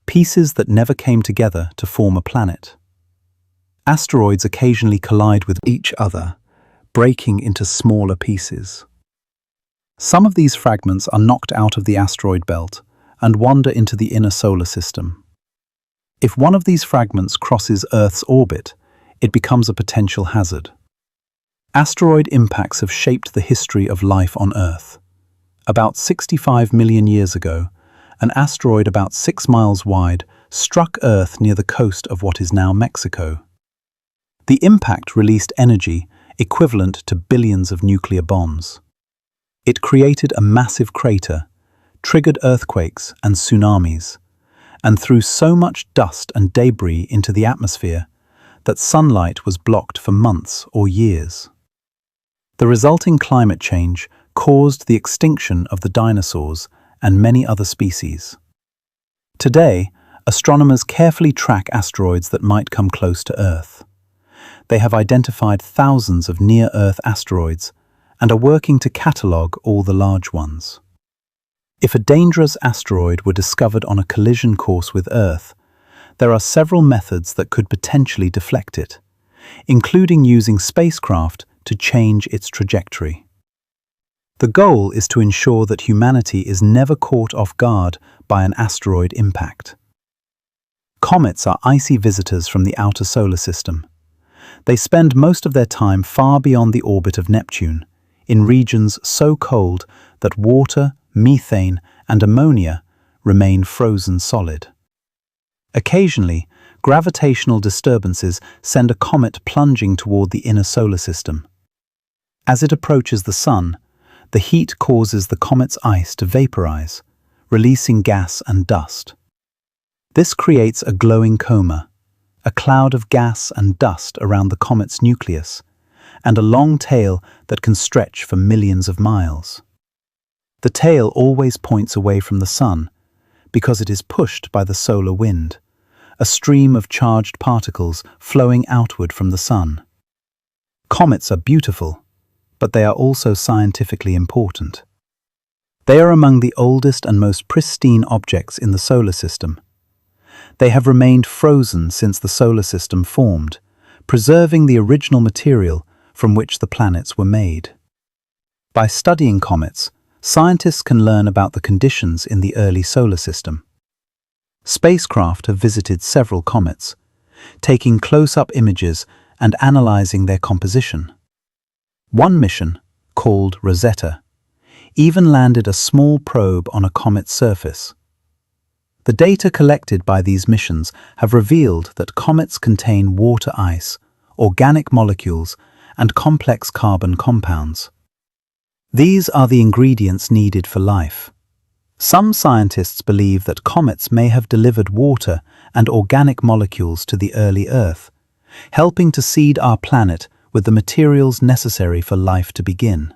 pieces that never came together to form a planet. Asteroids occasionally collide with each other, breaking into smaller pieces. Some of these fragments are knocked out of the asteroid belt and wander into the inner solar system. If one of these fragments crosses Earth's orbit, it becomes a potential hazard. Asteroid impacts have shaped the history of life on Earth. About 65 million years ago, an asteroid about 6 miles wide struck Earth near the coast of what is now Mexico. The impact released energy equivalent to billions of nuclear bombs. It created a massive crater, triggered earthquakes and tsunamis, and threw so much dust and debris into the atmosphere that sunlight was blocked for months or years. The resulting climate change caused the extinction of the dinosaurs and many other species. Today, astronomers carefully track asteroids that might come close to Earth. They have identified thousands of near-Earth asteroids and are working to catalogue all the large ones. If a dangerous asteroid were discovered on a collision course with Earth, there are several methods that could potentially deflect it, including using spacecraft to change its trajectory. The goal is to ensure that humanity is never caught off guard by an asteroid impact. Comets are icy visitors from the outer solar system. They spend most of their time far beyond the orbit of Neptune, in regions so cold that water, methane, and ammonia remain frozen solid. Occasionally, gravitational disturbances send a comet plunging toward the inner solar system. As it approaches the Sun, the heat causes the comet's ice to vaporize, releasing gas and dust. This creates a glowing coma, a cloud of gas and dust around the comet's nucleus, and a long tail that can stretch for millions of miles. The tail always points away from the sun because it is pushed by the solar wind, a stream of charged particles flowing outward from the sun. Comets are beautiful, but they are also scientifically important. They are among the oldest and most pristine objects in the solar system. They have remained frozen since the solar system formed, preserving the original material from which the planets were made. By studying comets, scientists can learn about the conditions in the early solar system. Spacecraft have visited several comets, taking close-up images and analyzing their composition. One mission, called Rosetta, even landed a small probe on a comet's surface. The data collected by these missions have revealed that comets contain water ice, organic molecules, and complex carbon compounds. These are the ingredients needed for life. Some scientists believe that comets may have delivered water and organic molecules to the early Earth, helping to seed our planet with the materials necessary for life to begin.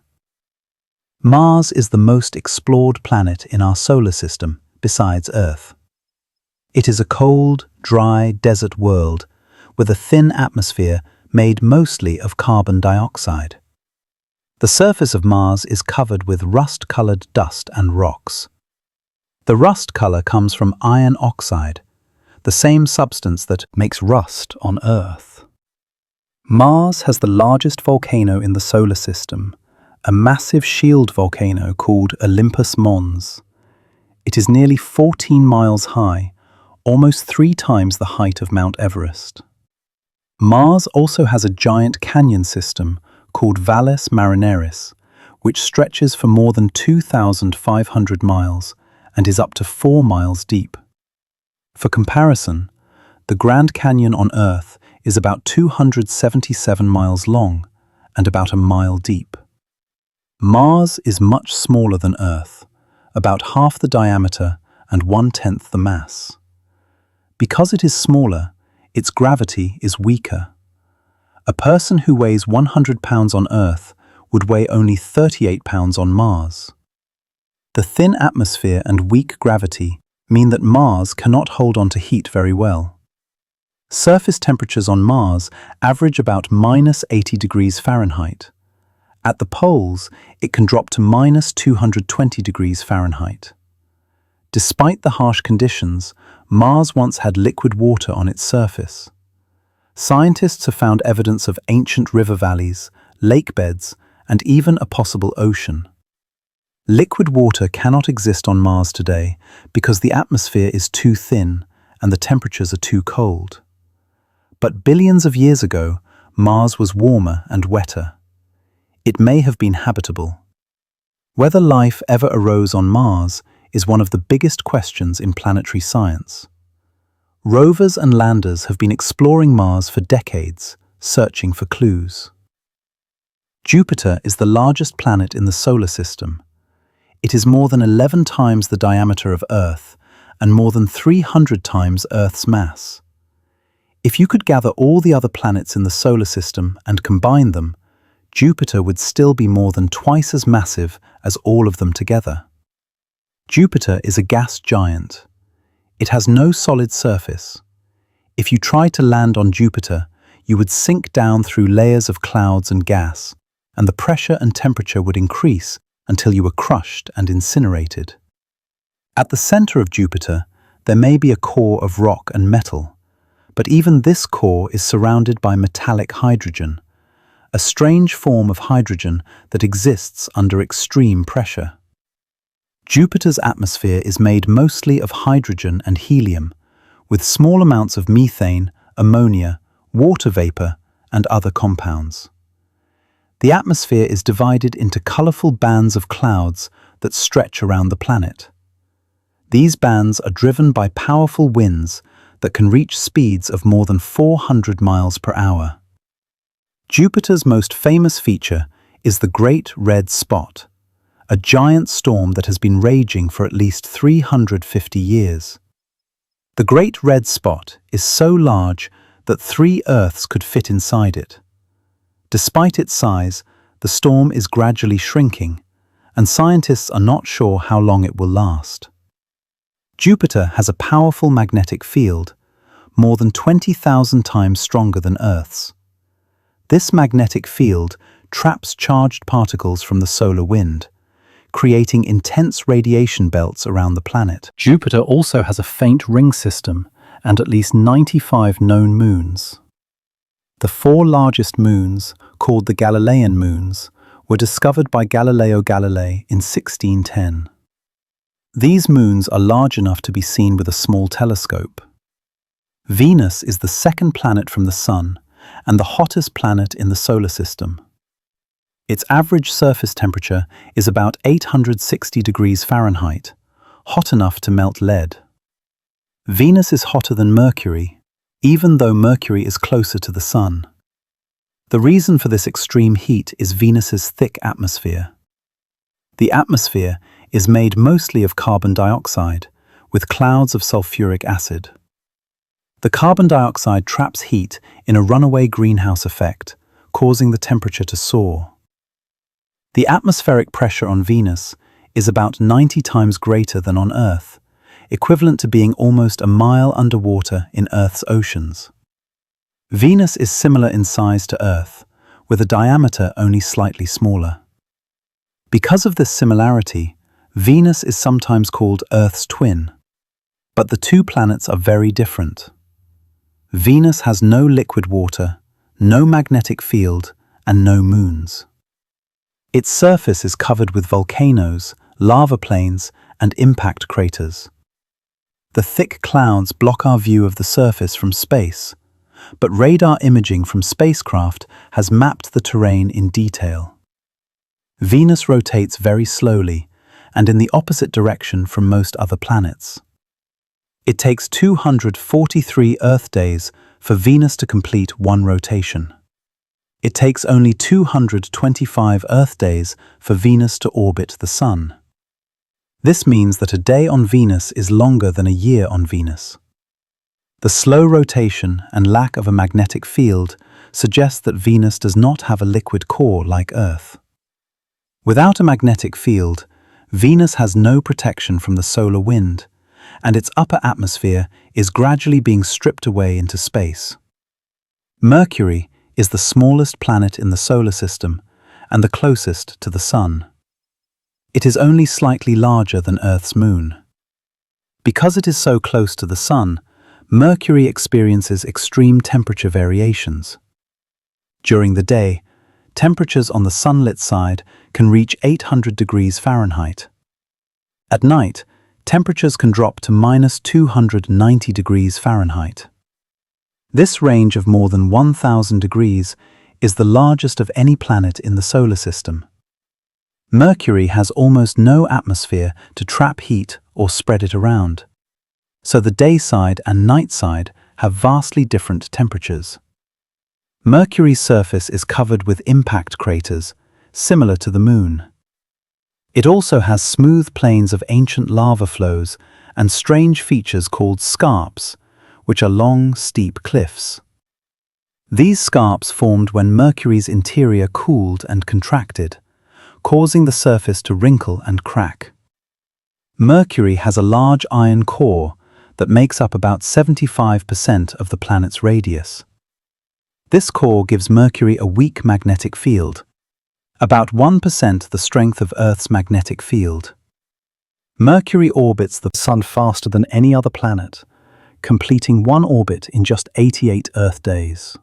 Mars is the most explored planet in our solar system, besides Earth. It is a cold, dry desert world with a thin atmosphere made mostly of carbon dioxide. The surface of Mars is covered with rust-colored dust and rocks. The rust color comes from iron oxide, the same substance that makes rust on Earth. Mars has the largest volcano in the solar system, a massive shield volcano called Olympus Mons. It is nearly 14 miles high, almost 3 times the height of Mount Everest. Mars also has a giant canyon system called Valles Marineris, which stretches for more than 2,500 miles and is up to 4 miles deep. For comparison, the Grand Canyon on Earth is about 277 miles long and about a mile deep. Mars is much smaller than Earth, about half the diameter and 1/10 the mass. Because it is smaller, its gravity is weaker. A person who weighs 100 pounds on Earth would weigh only 38 pounds on Mars. The thin atmosphere and weak gravity mean that Mars cannot hold on to heat very well. Surface temperatures on Mars average about -80 degrees Fahrenheit. At the poles, it can drop to -220 degrees Fahrenheit. Despite the harsh conditions, Mars once had liquid water on its surface. Scientists have found evidence of ancient river valleys, lake beds, and even a possible ocean. Liquid water cannot exist on Mars today because the atmosphere is too thin and the temperatures are too cold. But billions of years ago, Mars was warmer and wetter. It may have been habitable. Whether life ever arose on Mars is one of the biggest questions in planetary science. Rovers and landers have been exploring Mars for decades, searching for clues. Jupiter is the largest planet in the solar system. It is more than 11 times the diameter of Earth and more than 300 times Earth's mass. If you could gather all the other planets in the solar system and combine them, Jupiter would still be more than twice as massive as all of them together. Jupiter is a gas giant. It has no solid surface. If you tried to land on Jupiter, you would sink down through layers of clouds and gas, and the pressure and temperature would increase until you were crushed and incinerated. At the center of Jupiter, there may be a core of rock and metal, but even this core is surrounded by metallic hydrogen, a strange form of hydrogen that exists under extreme pressure. Jupiter's atmosphere is made mostly of hydrogen and helium, with small amounts of methane, ammonia, water vapor, and other compounds. The atmosphere is divided into colorful bands of clouds that stretch around the planet. These bands are driven by powerful winds that can reach speeds of more than 400 miles per hour. Jupiter's most famous feature is the Great Red Spot, a giant storm that has been raging for at least 350 years. The Great Red Spot is so large that 3 Earths could fit inside it. Despite its size, the storm is gradually shrinking, and scientists are not sure how long it will last. Jupiter has a powerful magnetic field, more than 20,000 times stronger than Earth's. This magnetic field traps charged particles from the solar wind, creating intense radiation belts around the planet. Jupiter also has a faint ring system and at least 95 known moons. The 4 largest moons, called the Galilean moons, were discovered by Galileo Galilei in 1610. These moons are large enough to be seen with a small telescope. Venus is the second planet from the Sun and the hottest planet in the solar system. Its average surface temperature is about 860 degrees Fahrenheit, hot enough to melt lead. Venus is hotter than Mercury, even though Mercury is closer to the Sun. The reason for this extreme heat is Venus's thick atmosphere. The atmosphere is made mostly of carbon dioxide, with clouds of sulfuric acid. The carbon dioxide traps heat in a runaway greenhouse effect, causing the temperature to soar. The atmospheric pressure on Venus is about 90 times greater than on Earth, equivalent to being almost a mile underwater in Earth's oceans. Venus is similar in size to Earth, with a diameter only slightly smaller. Because of this similarity, Venus is sometimes called Earth's twin. But the two planets are very different. Venus has no liquid water, no magnetic field, and no moons. Its surface is covered with volcanoes, lava plains, and impact craters. The thick clouds block our view of the surface from space, but radar imaging from spacecraft has mapped the terrain in detail. Venus rotates very slowly and in the opposite direction from most other planets. It takes 243 Earth days for Venus to complete one rotation. It takes only 225 Earth days for Venus to orbit the Sun. This means that a day on Venus is longer than a year on Venus. The slow rotation and lack of a magnetic field suggests that Venus does not have a liquid core like Earth. Without a magnetic field, Venus has no protection from the solar wind, and its upper atmosphere is gradually being stripped away into space. Mercury is the smallest planet in the solar system and the closest to the Sun. It is only slightly larger than Earth's moon. Because it is so close to the Sun, Mercury experiences extreme temperature variations. During the day, temperatures on the sunlit side can reach 800 degrees Fahrenheit. At night, temperatures can drop to -290 degrees Fahrenheit. This range of more than 1,000 degrees is the largest of any planet in the solar system. Mercury has almost no atmosphere to trap heat or spread it around, so the day side and night side have vastly different temperatures. Mercury's surface is covered with impact craters, similar to the Moon. It also has smooth plains of ancient lava flows and strange features called scarps, which are long, steep cliffs. These scarps formed when Mercury's interior cooled and contracted, causing the surface to wrinkle and crack. Mercury has a large iron core that makes up about 75% of the planet's radius. This core gives Mercury a weak magnetic field, about 1% the strength of Earth's magnetic field. Mercury orbits the Sun faster than any other planet, completing one orbit in just 88 Earth days.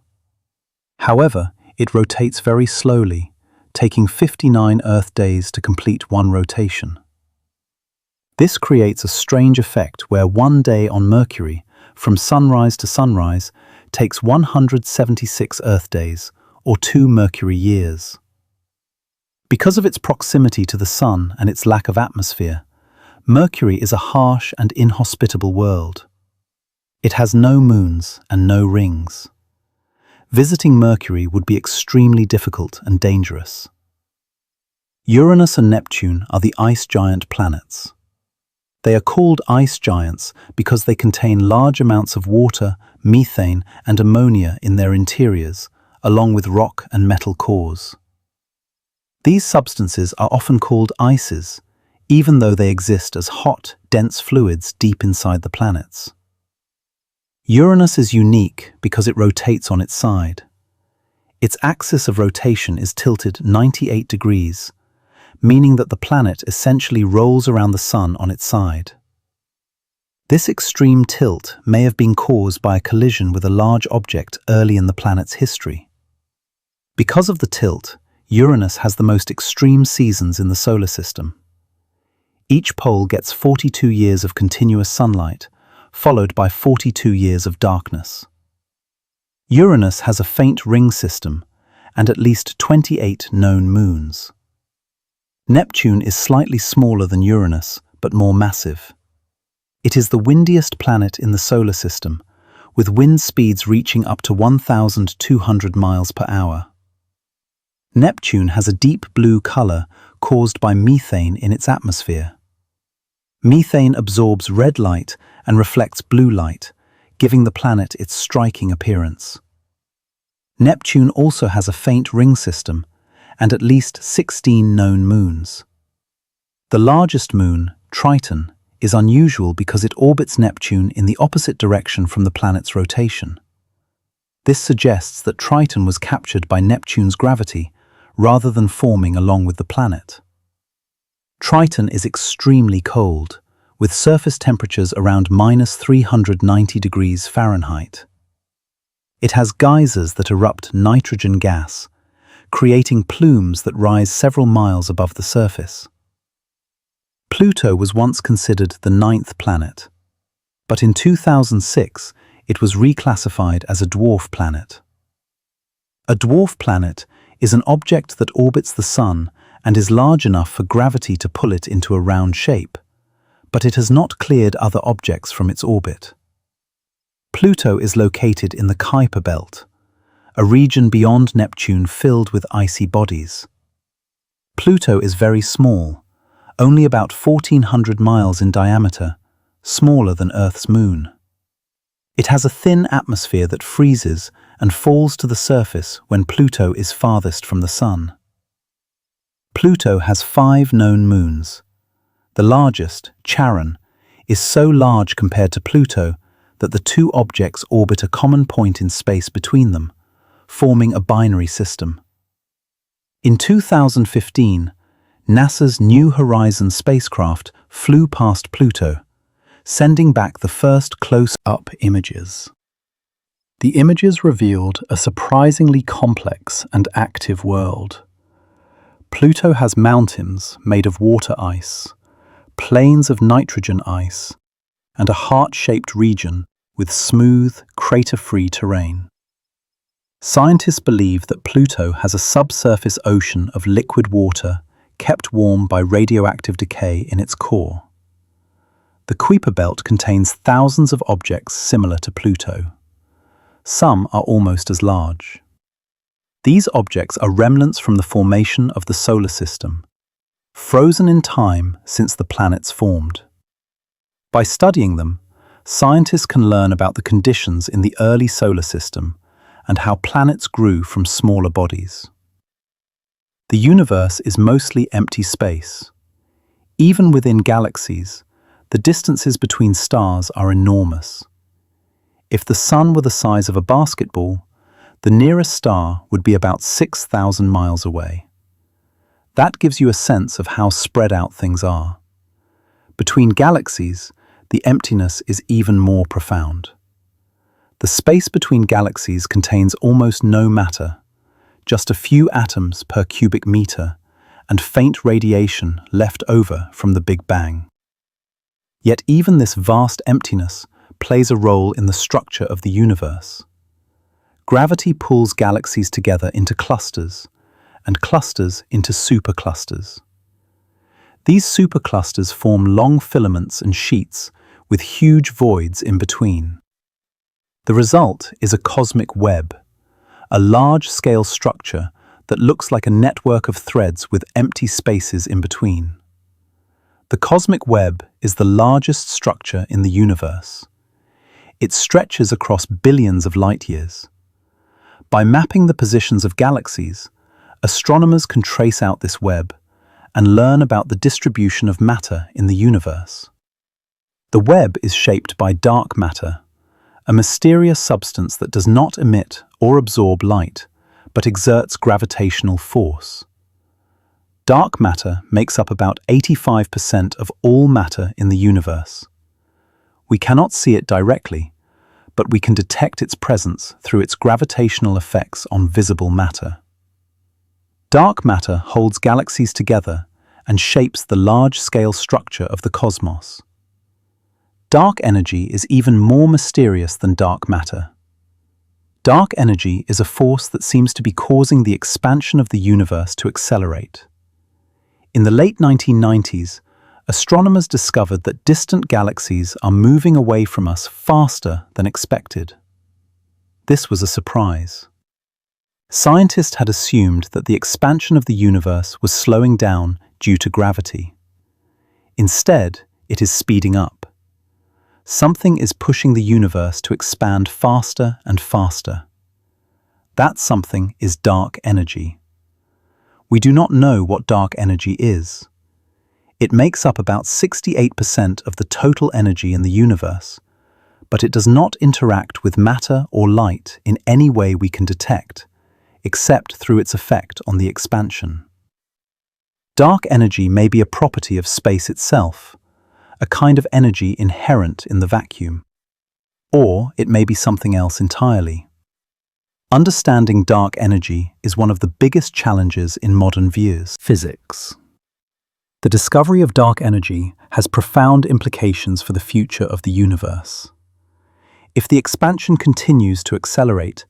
However, it rotates very slowly, taking 59 Earth days to complete one rotation. This creates a strange effect where one day on Mercury, from sunrise to sunrise, takes 176 Earth days, or 2 Mercury years. Because of its proximity to the Sun and its lack of atmosphere, Mercury is a harsh and inhospitable world. It has no moons and no rings. Visiting Mercury would be extremely difficult and dangerous. Uranus and Neptune are the ice giant planets. They are called ice giants because they contain large amounts of water, methane, and ammonia in their interiors, along with rock and metal cores. These substances are often called ices, even though they exist as hot, dense fluids deep inside the planets. Uranus is unique because it rotates on its side. Its axis of rotation is tilted 98 degrees, meaning that the planet essentially rolls around the Sun on its side. This extreme tilt may have been caused by a collision with a large object early in the planet's history. Because of the tilt, Uranus has the most extreme seasons in the solar system. Each pole gets 42 years of continuous sunlight, followed by 42 years of darkness. Uranus has a faint ring system and at least 28 known moons. Neptune is slightly smaller than Uranus, but more massive. It is the windiest planet in the solar system, with wind speeds reaching up to 1,200 miles per hour. Neptune has a deep blue color caused by methane in its atmosphere. Methane absorbs red light and reflects blue light, giving the planet its striking appearance. Neptune also has a faint ring system and at least 16 known moons. The largest moon, Triton, is unusual because it orbits Neptune in the opposite direction from the planet's rotation. This suggests that Triton was captured by Neptune's gravity rather than forming along with the planet. Triton is extremely cold, with surface temperatures around -390 degrees Fahrenheit. It has geysers that erupt nitrogen gas, creating plumes that rise several miles above the surface. Pluto was once considered the 9th planet, but in 2006 it was reclassified as a dwarf planet. A dwarf planet is an object that orbits the Sun and is large enough for gravity to pull it into a round shape, but it has not cleared other objects from its orbit. Pluto is located in the Kuiper belt, a region beyond Neptune filled with icy bodies. Pluto is very small, only about 1,400 miles in diameter, smaller than Earth's moon. It has a thin atmosphere that freezes and falls to the surface when Pluto is farthest from the Sun. Pluto has 5 known moons. The largest, Charon, is so large compared to Pluto that the two objects orbit a common point in space between them, forming a binary system. In 2015, NASA's New Horizons spacecraft flew past Pluto, sending back the first close-up images. The images revealed a surprisingly complex and active world. Pluto has mountains made of water ice, plains of nitrogen ice, and a heart-shaped region with smooth, crater-free terrain. Scientists believe that Pluto has a subsurface ocean of liquid water kept warm by radioactive decay in its core. The Kuiper belt contains thousands of objects similar to Pluto. Some are almost as large. These objects are remnants from the formation of the solar system, frozen in time since the planets formed. By studying them, scientists can learn about the conditions in the early solar system and how planets grew from smaller bodies. The universe is mostly empty space. Even within galaxies, the distances between stars are enormous. If the Sun were the size of a basketball, the nearest star would be about 6,000 miles away. That gives you a sense of how spread out things are. Between galaxies, the emptiness is even more profound. The space between galaxies contains almost no matter, just a few atoms per cubic meter, and faint radiation left over from the Big Bang. Yet even this vast emptiness plays a role in the structure of the universe. Gravity pulls galaxies together into clusters, and clusters into superclusters. These superclusters form long filaments and sheets with huge voids in between. The result is a cosmic web, a large-scale structure that looks like a network of threads with empty spaces in between. The cosmic web is the largest structure in the universe. It stretches across billions of light years. By mapping the positions of galaxies, Astronomers can trace out this web and learn about the distribution of matter in the universe. The web is shaped by dark matter, a mysterious substance that does not emit or absorb light, but exerts gravitational force. Dark matter makes up about 85% of all matter in the universe. We cannot see it directly, but we can detect its presence through its gravitational effects on visible matter. Dark matter holds galaxies together and shapes the large-scale structure of the cosmos. Dark energy is even more mysterious than dark matter. Dark energy is a force that seems to be causing the expansion of the universe to accelerate. In the late 1990s, astronomers discovered that distant galaxies are moving away from us faster than expected. This was a surprise. Scientists had assumed that the expansion of the universe was slowing down due to gravity. Instead, it is speeding up. Something is pushing the universe to expand faster and faster. That something is dark energy. We do not know what dark energy is. It makes up about 68% of the total energy in the universe, but it does not interact with matter or light in any way we can detect, except through its effect on the expansion. Dark energy may be a property of space itself, a kind of energy inherent in the vacuum. Or it may be something else entirely. Understanding dark energy is one of the biggest challenges in modern views. Physics. The discovery of dark energy has profound implications for the future of the universe. If the expansion continues to accelerate,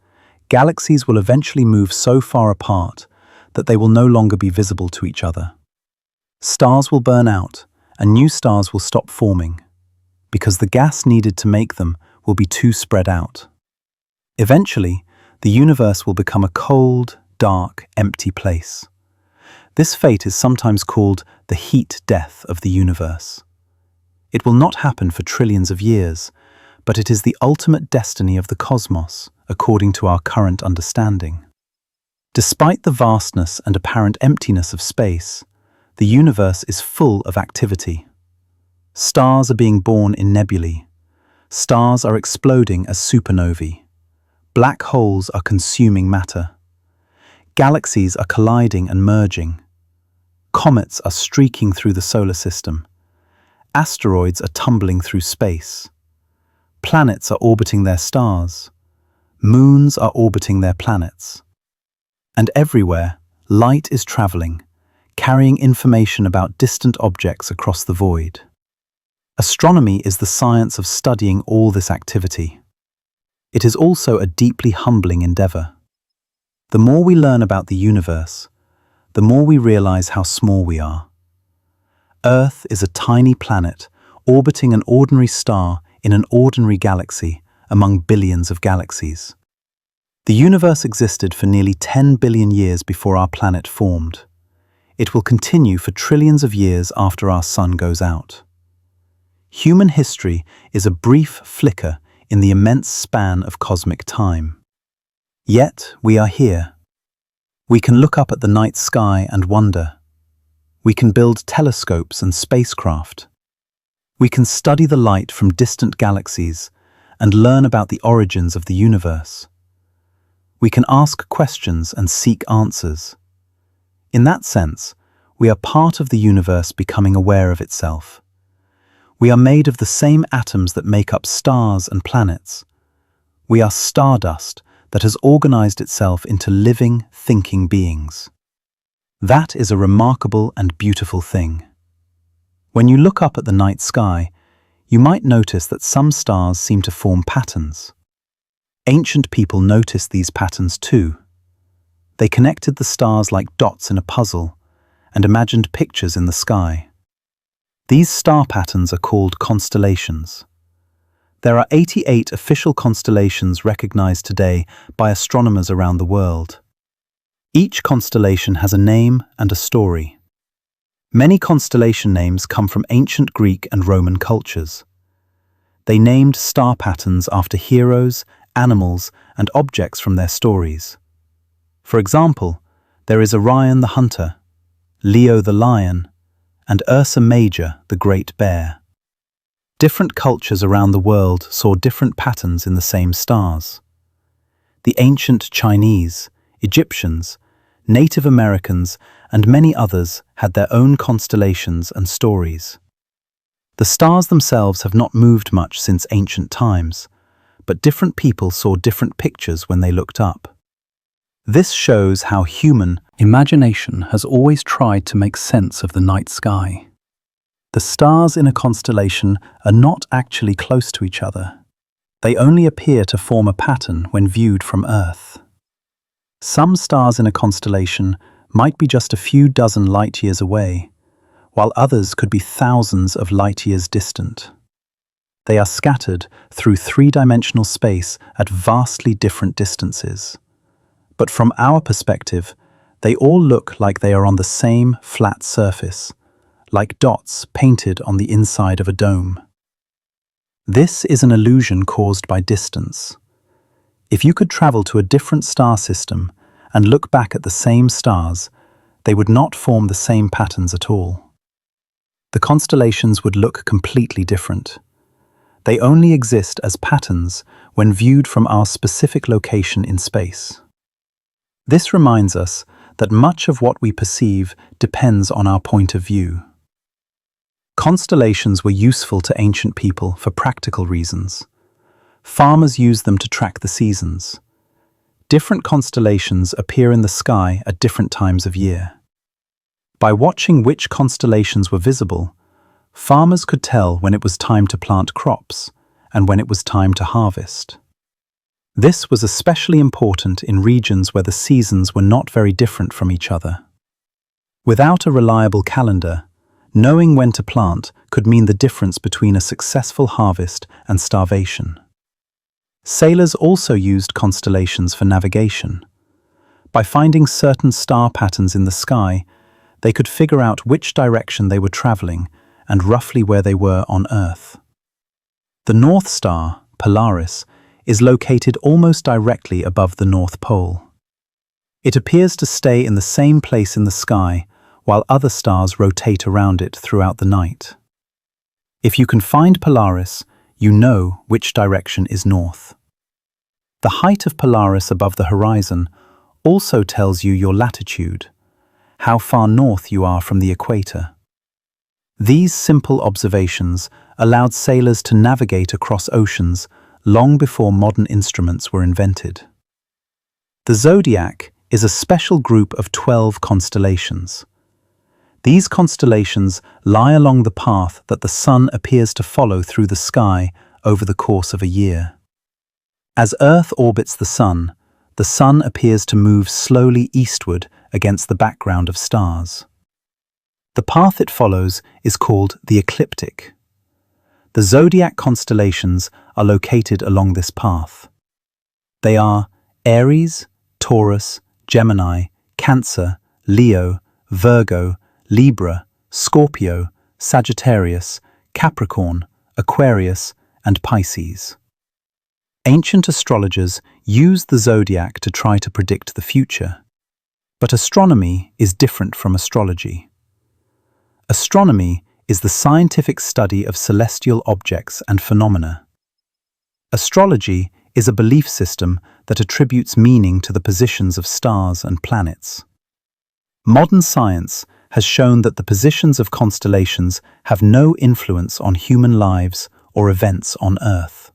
galaxies will eventually move so far apart that they will no longer be visible to each other. Stars will burn out, and new stars will stop forming, because the gas needed to make them will be too spread out. Eventually, the universe will become a cold, dark, empty place. This fate is sometimes called the heat death of the universe. It will not happen for trillions of years, but it is the ultimate destiny of the cosmos, according to our current understanding. Despite the vastness and apparent emptiness of space, the universe is full of activity. Stars are being born in nebulae. Stars are exploding as supernovae. Black holes are consuming matter. Galaxies are colliding and merging. Comets are streaking through the solar system. Asteroids are tumbling through space. Planets are orbiting their stars. Moons are orbiting their planets. And everywhere, light is traveling, carrying information about distant objects across the void. Astronomy is the science of studying all this activity. It is also a deeply humbling endeavor. The more we learn about the universe, the more we realize how small we are. Earth is a tiny planet orbiting an ordinary star in an ordinary galaxy among billions of galaxies. The universe existed for nearly 10 billion years before our planet formed. It will continue for trillions of years after our sun goes out. Human history is a brief flicker in the immense span of cosmic time. Yet we are here. We can look up at the night sky and wonder. We can build telescopes and spacecraft. We can study the light from distant galaxies and learn about the origins of the universe. We can ask questions and seek answers. In that sense, we are part of the universe becoming aware of itself. We are made of the same atoms that make up stars and planets. We are stardust that has organized itself into living, thinking beings. That is a remarkable and beautiful thing. When you look up at the night sky, you might notice that some stars seem to form patterns. Ancient people noticed these patterns too. They connected the stars like dots in a puzzle and imagined pictures in the sky. These star patterns are called constellations. There are 88 official constellations recognized today by astronomers around the world. Each constellation has a name and a story. Many constellation names come from ancient Greek and Roman cultures. They named star patterns after heroes, animals, and objects from their stories. For example, There is Orion the hunter, Leo the lion, and Ursa Major the great bear. Different cultures around the world saw different patterns in the same stars. The ancient Chinese, Egyptians, Native Americans, and many others had their own constellations and stories. The stars themselves have not moved much since ancient times, but different people saw different pictures when they looked up. This shows how human imagination has always tried to make sense of the night sky. The stars in a constellation are not actually close to each other. They only appear to form a pattern when viewed from Earth. Some stars in a constellation might be just a few dozen light-years away, while others could be thousands of light-years distant. They are scattered through three-dimensional space at vastly different distances. But from our perspective, they all look like they are on the same flat surface, like dots painted on the inside of a dome. This is an illusion caused by distance. If you could travel to a different star system and look back at the same stars, they would not form the same patterns at all. The constellations would look completely different. They only exist as patterns when viewed from our specific location in space. This reminds us that much of what we perceive depends on our point of view. Constellations were useful to ancient people for practical reasons. Farmers used them to track the seasons. Different constellations appear in the sky at different times of year. By watching which constellations were visible, farmers could tell when it was time to plant crops and when it was time to harvest. This was especially important in regions where the seasons were not very different from each other. Without a reliable calendar, knowing when to plant could mean the difference between a successful harvest and starvation. Sailors also used constellations for navigation. By finding certain star patterns in the sky, they could figure out which direction they were traveling and roughly where they were on Earth. The North Star, Polaris, is located almost directly above the North Pole. It appears to stay in the same place in the sky while other stars rotate around it throughout the night. If you can find Polaris, you know which direction is north. The height of Polaris above the horizon also tells you your latitude, how far north you are from the equator. These simple observations allowed sailors to navigate across oceans long before modern instruments were invented. The zodiac is a special group of 12 constellations. These constellations lie along the path that the sun appears to follow through the sky over the course of a year. As Earth orbits the sun appears to move slowly eastward against the background of stars. The path it follows is called the ecliptic. The zodiac constellations are located along this path. They are Aries, Taurus, Gemini, Cancer, Leo, Virgo, Libra, Scorpio, Sagittarius, Capricorn, Aquarius, and Pisces. Ancient astrologers used the zodiac to try to predict the future. But astronomy is different from astrology. Astronomy is the scientific study of celestial objects and phenomena. Astrology is a belief system that attributes meaning to the positions of stars and planets. Modern science has shown that the positions of constellations have no influence on human lives or events on Earth.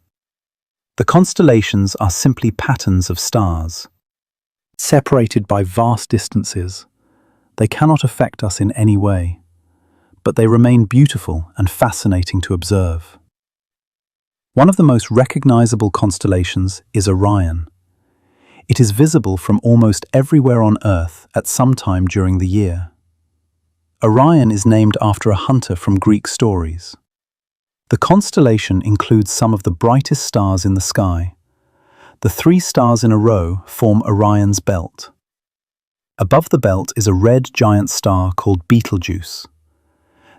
The constellations are simply patterns of stars. Separated by vast distances, they cannot affect us in any way, but they remain beautiful and fascinating to observe. One of the most recognizable constellations is Orion. It is visible from almost everywhere on Earth at some time during the year. Orion is named after a hunter from Greek stories. The constellation includes some of the brightest stars in the sky. The 3 stars in a row form Orion's belt. Above the belt is a red giant star called Betelgeuse.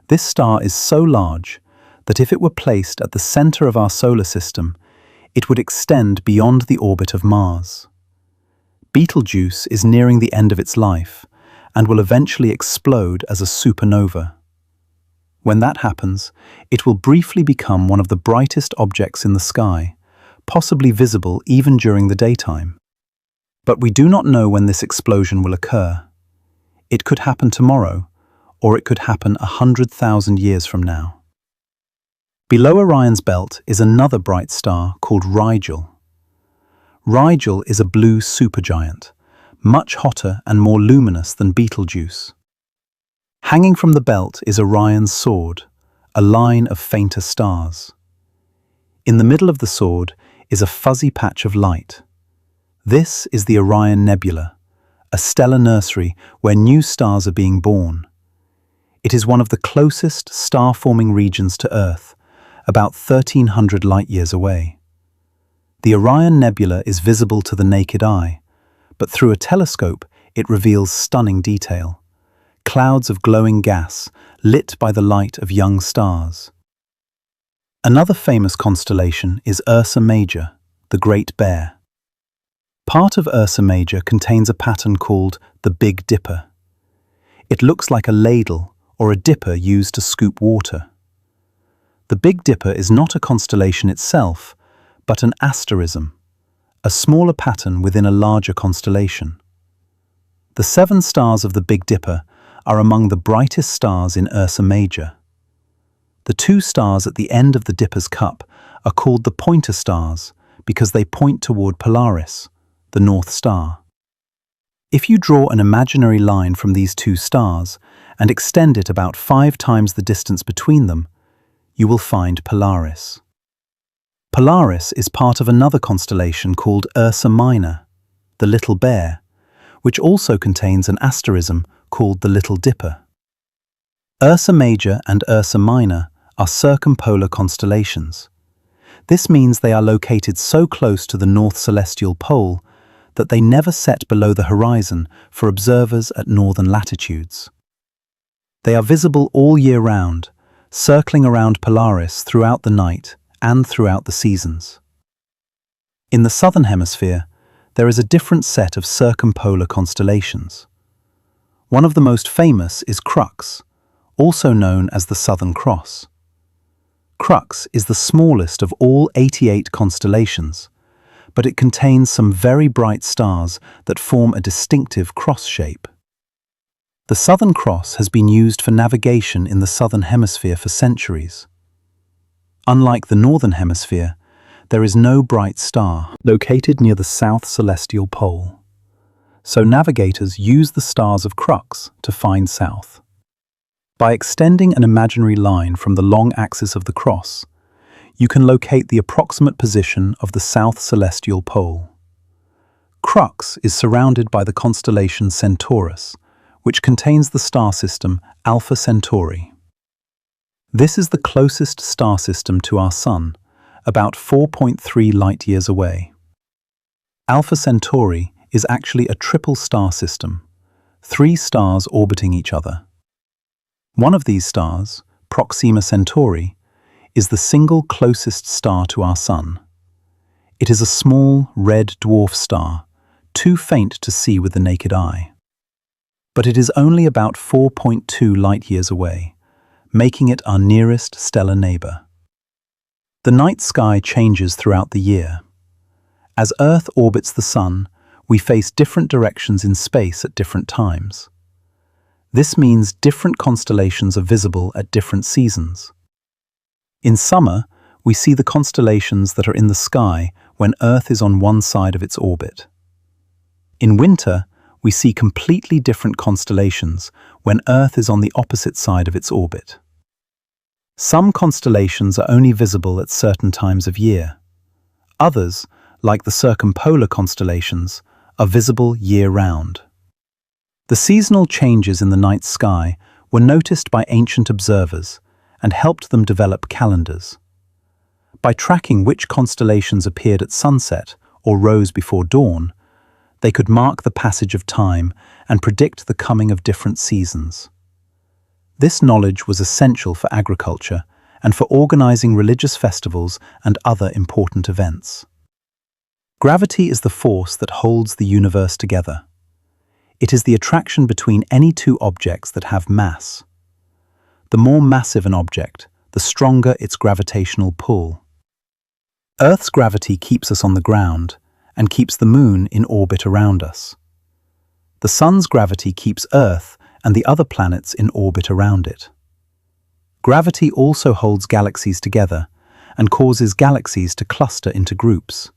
This star is so large that if it were placed at the center of our solar system, it would extend beyond the orbit of Mars. Betelgeuse is nearing the end of its life and will eventually explode as a supernova. When that happens, it will briefly become one of the brightest objects in the sky, possibly visible even during the daytime. But we do not know when this explosion will occur. It could happen tomorrow, or it could happen 100,000 years from now. Below Orion's belt is another bright star called Rigel. Rigel is a blue supergiant, much hotter and more luminous than Betelgeuse. Hanging from the belt is Orion's sword, a line of fainter stars. In the middle of the sword is a fuzzy patch of light. This is the Orion Nebula, a stellar nursery where new stars are being born. It is one of the closest star-forming regions to Earth, about 1,300 light-years away. The Orion Nebula is visible to the naked eye, but through a telescope it reveals stunning detail. Clouds of glowing gas, lit by the light of young stars. Another famous constellation is Ursa Major, the Great Bear. Part of Ursa Major contains a pattern called the Big Dipper. It looks like a ladle or a dipper used to scoop water. The Big Dipper is not a constellation itself, but an asterism, a smaller pattern within a larger constellation. The 7 stars of the Big Dipper are among the brightest stars in Ursa Major. The 2 stars at the end of the Dipper's cup are called the pointer stars because they point toward Polaris, the North Star. If you draw an imaginary line from these 2 stars and extend it about 5 times the distance between them, you will find Polaris. Polaris is part of another constellation called Ursa Minor, the Little Bear, which also contains an asterism called the Little Dipper. Ursa Major and Ursa Minor are circumpolar constellations. This means they are located so close to the North Celestial Pole that they never set below the horizon for observers at northern latitudes. They are visible all year round, circling around Polaris throughout the night and throughout the seasons. In the southern hemisphere, there is a different set of circumpolar constellations. One of the most famous is Crux, also known as the Southern Cross. Crux is the smallest of all 88 constellations, but it contains some very bright stars that form a distinctive cross shape. The Southern Cross has been used for navigation in the Southern Hemisphere for centuries. Unlike the Northern Hemisphere, there is no bright star located near the South Celestial Pole, so navigators use the stars of Crux to find south. By extending an imaginary line from the long axis of the cross, you can locate the approximate position of the South Celestial Pole. Crux is surrounded by the constellation Centaurus, which contains the star system Alpha Centauri. This is the closest star system to our Sun, about 4.3 light-years away. Alpha Centauri is actually a triple star system, 3 stars orbiting each other. One of these stars, Proxima Centauri, is the single closest star to our Sun. It is a small, red dwarf star, too faint to see with the naked eye. But it is only about 4.2 light-years away, making it our nearest stellar neighbor. The night sky changes throughout the year. As Earth orbits the Sun, we face different directions in space at different times. This means different constellations are visible at different seasons. In summer, we see the constellations that are in the sky when Earth is on one side of its orbit. In winter, we see completely different constellations when Earth is on the opposite side of its orbit. Some constellations are only visible at certain times of year. Others, like the circumpolar constellations, are visible year-round. The seasonal changes in the night sky were noticed by ancient observers and helped them develop calendars. By tracking which constellations appeared at sunset or rose before dawn, they could mark the passage of time and predict the coming of different seasons. This knowledge was essential for agriculture and for organizing religious festivals and other important events. Gravity is the force that holds the universe together. It is the attraction between any two objects that have mass. The more massive an object, the stronger its gravitational pull. Earth's gravity keeps us on the ground and keeps the moon in orbit around us. The sun's gravity keeps Earth and the other planets in orbit around it. Gravity also holds galaxies together and causes galaxies to cluster into groups.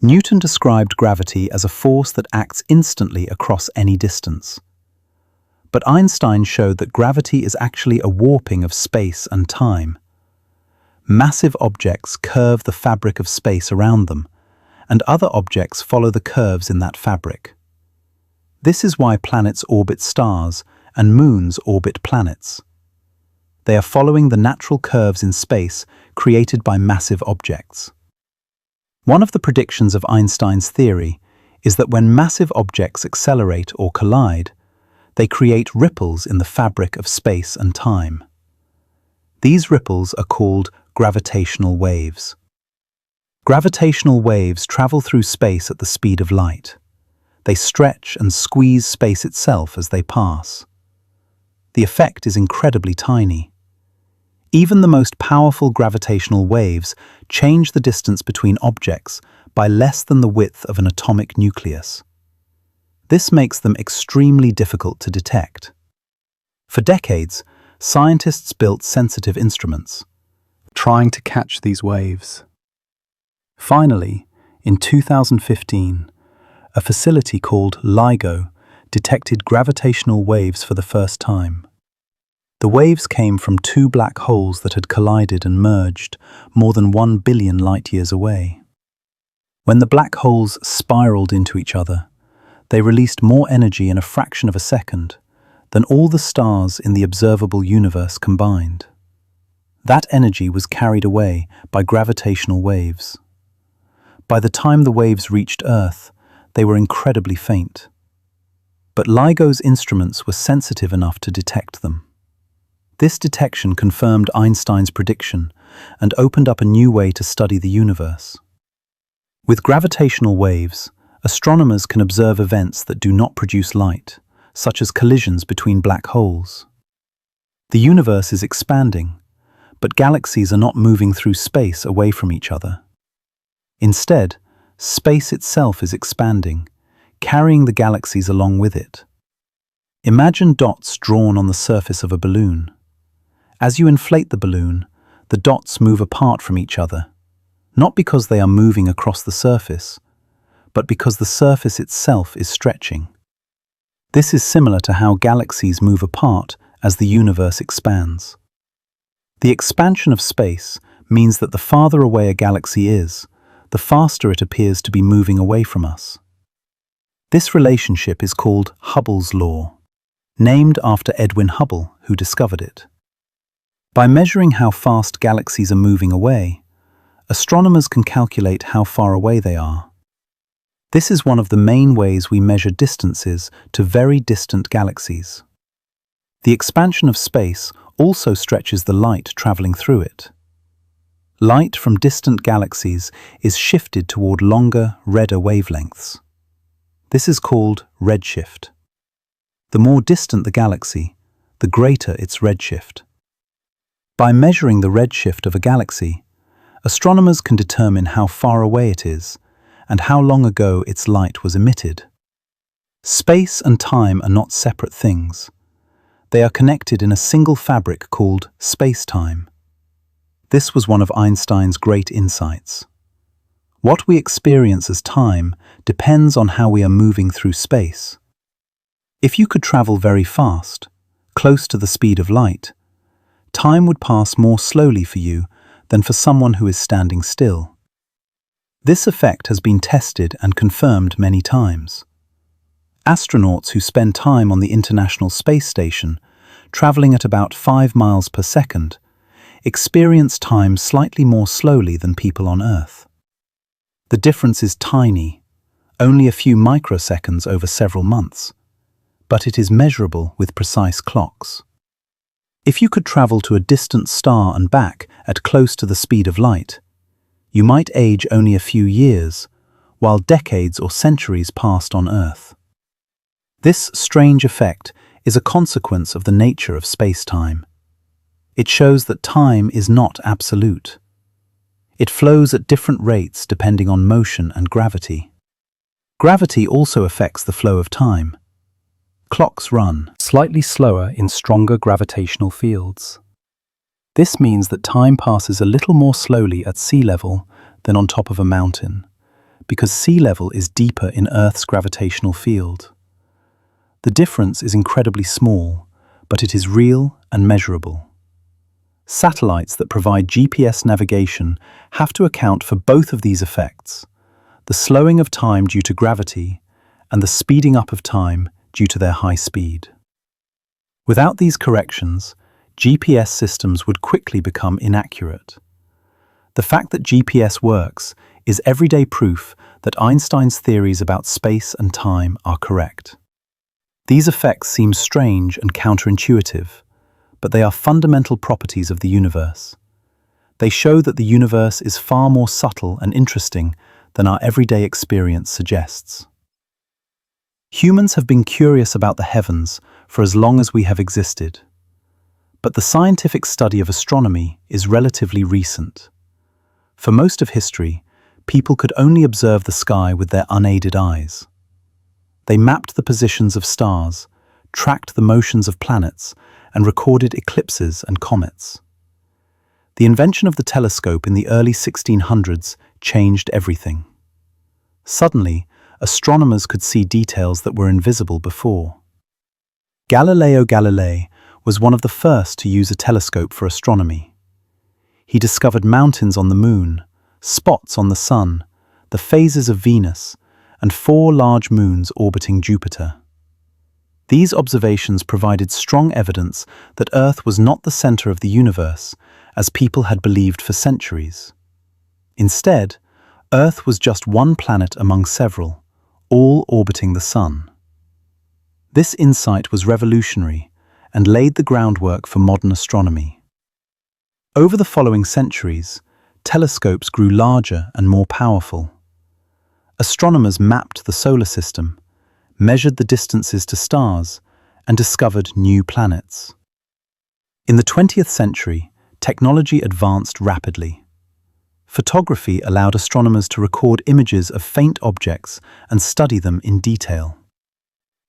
Newton described gravity as a force that acts instantly across any distance. But Einstein showed that gravity is actually a warping of space and time. Massive objects curve the fabric of space around them, and other objects follow the curves in that fabric. This is why planets orbit stars and moons orbit planets. They are following the natural curves in space created by massive objects. One of the predictions of Einstein's theory is that when massive objects accelerate or collide, they create ripples in the fabric of space and time. These ripples are called gravitational waves. Gravitational waves travel through space at the speed of light. They stretch and squeeze space itself as they pass. The effect is incredibly tiny. Even the most powerful gravitational waves change the distance between objects by less than the width of an atomic nucleus. This makes them extremely difficult to detect. For decades, scientists built sensitive instruments, trying to catch these waves. Finally, in 2015, a facility called LIGO detected gravitational waves for the first time. The waves came from two black holes that had collided and merged more than 1 billion light-years away. When the black holes spiraled into each other, they released more energy in a fraction of a second than all the stars in the observable universe combined. That energy was carried away by gravitational waves. By the time the waves reached Earth, they were incredibly faint. But LIGO's instruments were sensitive enough to detect them. This detection confirmed Einstein's prediction and opened up a new way to study the universe. With gravitational waves, astronomers can observe events that do not produce light, such as collisions between black holes. The universe is expanding, but galaxies are not moving through space away from each other. Instead, space itself is expanding, carrying the galaxies along with it. Imagine dots drawn on the surface of a balloon. As you inflate the balloon, the dots move apart from each other, not because they are moving across the surface, but because the surface itself is stretching. This is similar to how galaxies move apart as the universe expands. The expansion of space means that the farther away a galaxy is, the faster it appears to be moving away from us. This relationship is called Hubble's law, named after Edwin Hubble, who discovered it. By measuring how fast galaxies are moving away, astronomers can calculate how far away they are. This is one of the main ways we measure distances to very distant galaxies. The expansion of space also stretches the light traveling through it. Light from distant galaxies is shifted toward longer, redder wavelengths. This is called redshift. The more distant the galaxy, the greater its redshift. By measuring the redshift of a galaxy, astronomers can determine how far away it is and how long ago its light was emitted. Space and time are not separate things. They are connected in a single fabric called space-time. This was one of Einstein's great insights. What we experience as time depends on how we are moving through space. If you could travel very fast, close to the speed of light, time would pass more slowly for you than for someone who is standing still. This effect has been tested and confirmed many times. Astronauts who spend time on the International Space Station, traveling at about 5 miles per second, experience time slightly more slowly than people on Earth. The difference is tiny, only a few microseconds over several months, but it is measurable with precise clocks. If you could travel to a distant star and back at close to the speed of light, you might age only a few years, while decades or centuries passed on Earth. This strange effect is a consequence of the nature of space-time. It shows that time is not absolute. It flows at different rates depending on motion and gravity. Gravity also affects the flow of time. Clocks run slightly slower in stronger gravitational fields. This means that time passes a little more slowly at sea level than on top of a mountain, because sea level is deeper in Earth's gravitational field. The difference is incredibly small, but it is real and measurable. Satellites that provide GPS navigation have to account for both of these effects, the slowing of time due to gravity and the speeding up of time due to their high speed. Without these corrections, GPS systems would quickly become inaccurate. The fact that GPS works is everyday proof that Einstein's theories about space and time are correct. These effects seem strange and counterintuitive, but they are fundamental properties of the universe. They show that the universe is far more subtle and interesting than our everyday experience suggests. Humans have been curious about the heavens for as long as we have existed. But the scientific study of astronomy is relatively recent. For most of history, people could only observe the sky with their unaided eyes. They mapped the positions of stars, tracked the motions of planets, and recorded eclipses and comets. The invention of the telescope in the early 1600s changed everything. Suddenly, astronomers could see details that were invisible before. Galileo Galilei was one of the first to use a telescope for astronomy. He discovered mountains on the moon, spots on the sun, the phases of Venus, and 4 large moons orbiting Jupiter. These observations provided strong evidence that Earth was not the center of the universe, as people had believed for centuries. Instead, Earth was just one planet among several, all orbiting the Sun. This insight was revolutionary and laid the groundwork for modern astronomy. Over the following centuries, telescopes grew larger and more powerful. Astronomers mapped the solar system, measured the distances to stars, and discovered new planets. In the 20th century, technology advanced rapidly. Photography allowed astronomers to record images of faint objects and study them in detail.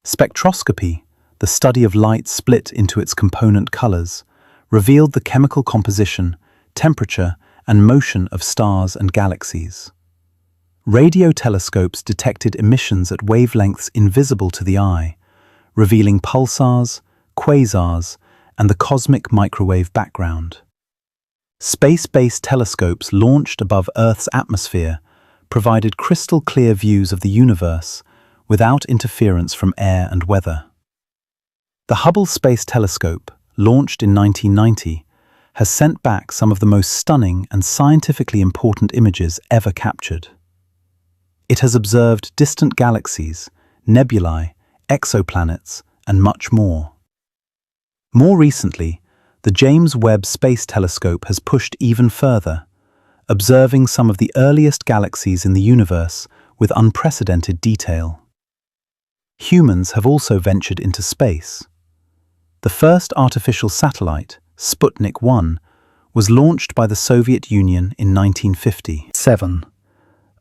Spectroscopy, the study of light split into its component colors, revealed the chemical composition, temperature, and motion of stars and galaxies. Radio telescopes detected emissions at wavelengths invisible to the eye, revealing pulsars, quasars, and the cosmic microwave background. Space-based telescopes launched above Earth's atmosphere provided crystal-clear views of the universe without interference from air and weather. The Hubble Space Telescope, launched in 1990, has sent back some of the most stunning and scientifically important images ever captured. It has observed distant galaxies, nebulae, exoplanets, and much more. More recently, the James Webb Space Telescope has pushed even further, observing some of the earliest galaxies in the universe with unprecedented detail. Humans have also ventured into space. The first artificial satellite, Sputnik 1, was launched by the Soviet Union in 1957.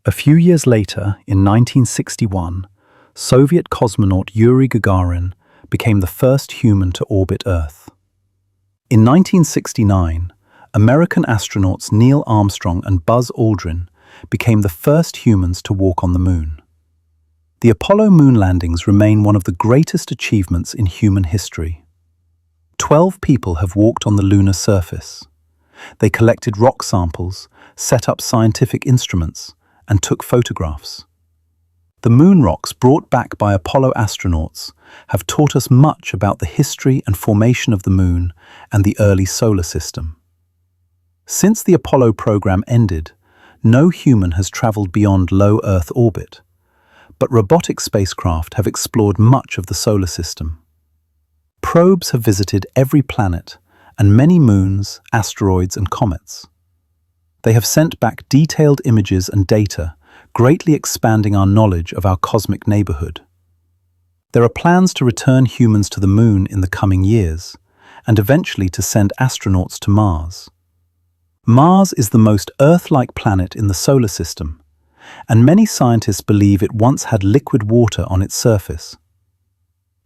A few years later, in 1961, Soviet cosmonaut Yuri Gagarin became the first human to orbit Earth. In 1969, American astronauts Neil Armstrong and Buzz Aldrin became the first humans to walk on the moon. The Apollo moon landings remain one of the greatest achievements in human history. 12 people have walked on the lunar surface. They collected rock samples, set up scientific instruments, and took photographs. The moon rocks brought back by Apollo astronauts have taught us much about the history and formation of the moon and the early solar system. Since the Apollo program ended, no human has traveled beyond low Earth orbit, but robotic spacecraft have explored much of the solar system. Probes have visited every planet and many moons, asteroids, and comets. They have sent back detailed images and data, greatly expanding our knowledge of our cosmic neighborhood. There are plans to return humans to the Moon in the coming years, and eventually to send astronauts to Mars. Mars is the most Earth-like planet in the solar system, and many scientists believe it once had liquid water on its surface.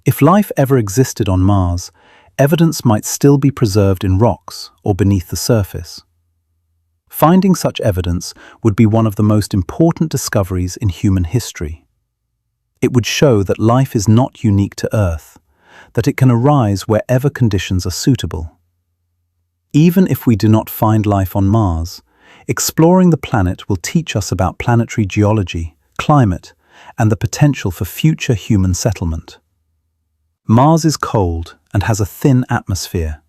If life ever existed on Mars, evidence might still be preserved in rocks or beneath the surface. Finding such evidence would be one of the most important discoveries in human history. It would show that life is not unique to Earth, that it can arise wherever conditions are suitable. Even if we do not find life on Mars, exploring the planet will teach us about planetary geology, climate, and the potential for future human settlement. Mars is cold and has a thin atmosphere,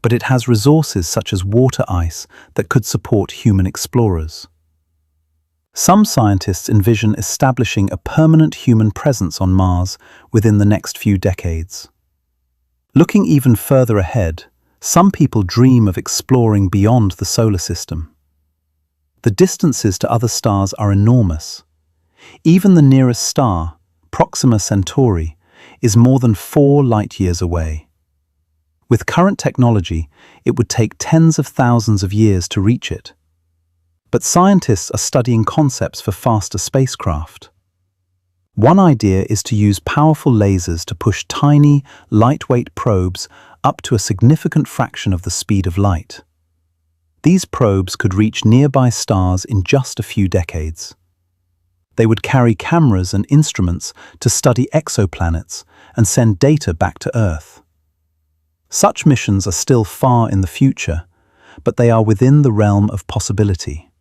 but it has resources such as water ice that could support human explorers. Some scientists envision establishing a permanent human presence on Mars within the next few decades. Looking even further ahead, some people dream of exploring beyond the solar system. The distances to other stars are enormous. Even the nearest star, Proxima Centauri, is more than 4 light-years away. With current technology, it would take tens of thousands of years to reach it. But scientists are studying concepts for faster spacecraft. One idea is to use powerful lasers to push tiny, lightweight probes up to a significant fraction of the speed of light. These probes could reach nearby stars in just a few decades. They would carry cameras and instruments to study exoplanets and send data back to Earth. Such missions are still far in the future, but they are within the realm of possibility.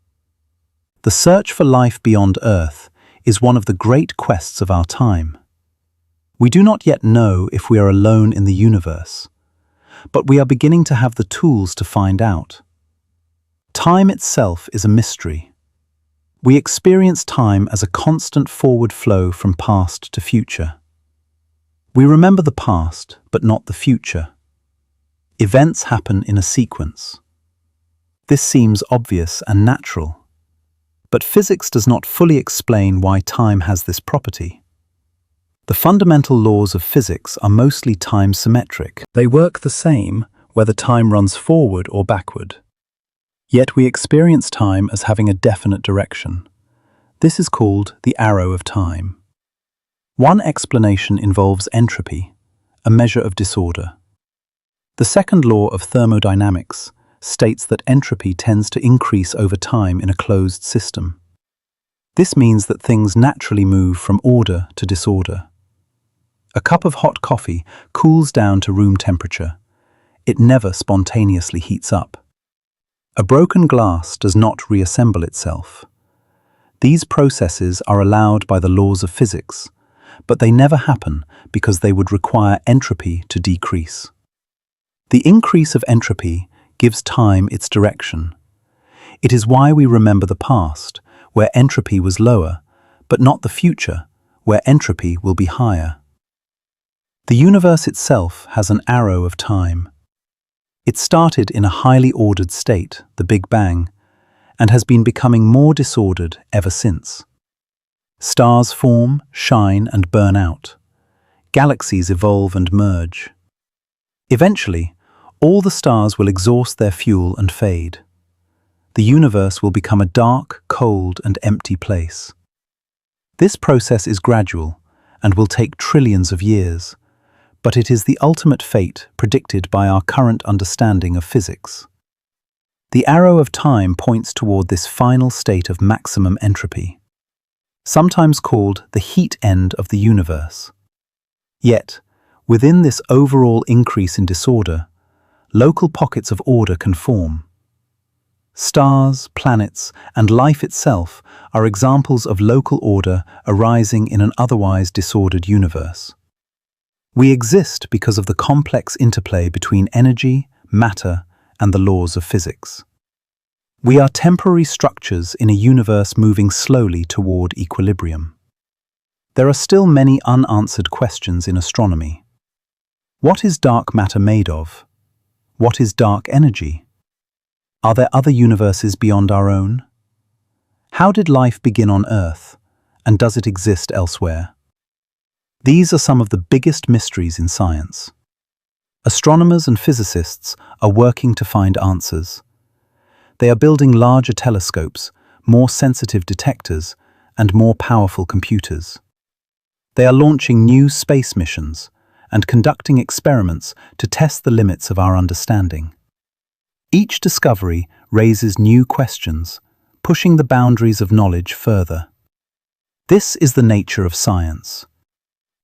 The search for life beyond Earth is one of the great quests of our time. We do not yet know if we are alone in the universe, but we are beginning to have the tools to find out. Time itself is a mystery. We experience time as a constant forward flow from past to future. We remember the past, but not the future. Events happen in a sequence. This seems obvious and natural. But physics does not fully explain why time has this property. The fundamental laws of physics are mostly time-symmetric. They work the same whether time runs forward or backward. Yet we experience time as having a definite direction. This is called the arrow of time. One explanation involves entropy, a measure of disorder. The second law of thermodynamics states that entropy tends to increase over time in a closed system. This means that things naturally move from order to disorder. A cup of hot coffee cools down to room temperature. It never spontaneously heats up. A broken glass does not reassemble itself. These processes are allowed by the laws of physics, but they never happen because they would require entropy to decrease. The increase of entropy gives time its direction. It is why we remember the past, where entropy was lower, but not the future, where entropy will be higher. The universe itself has an arrow of time. It started in a highly ordered state, the Big Bang, and has been becoming more disordered ever since. Stars form, shine, and burn out. Galaxies evolve and merge. Eventually, all the stars will exhaust their fuel and fade. The universe will become a dark, cold, and empty place. This process is gradual and will take trillions of years, but it is the ultimate fate predicted by our current understanding of physics. The arrow of time points toward this final state of maximum entropy, sometimes called the heat end of the universe. Yet, within this overall increase in disorder, local pockets of order can form. Stars, planets, and life itself are examples of local order arising in an otherwise disordered universe. We exist because of the complex interplay between energy, matter, and the laws of physics. We are temporary structures in a universe moving slowly toward equilibrium. There are still many unanswered questions in astronomy. What is dark matter made of? What is dark energy? Are there other universes beyond our own? How did life begin on Earth, and does it exist elsewhere? These are some of the biggest mysteries in science. Astronomers and physicists are working to find answers. They are building larger telescopes, more sensitive detectors, and more powerful computers. They are launching new space missions and conducting experiments to test the limits of our understanding. Each discovery raises new questions, pushing the boundaries of knowledge further. This is the nature of science.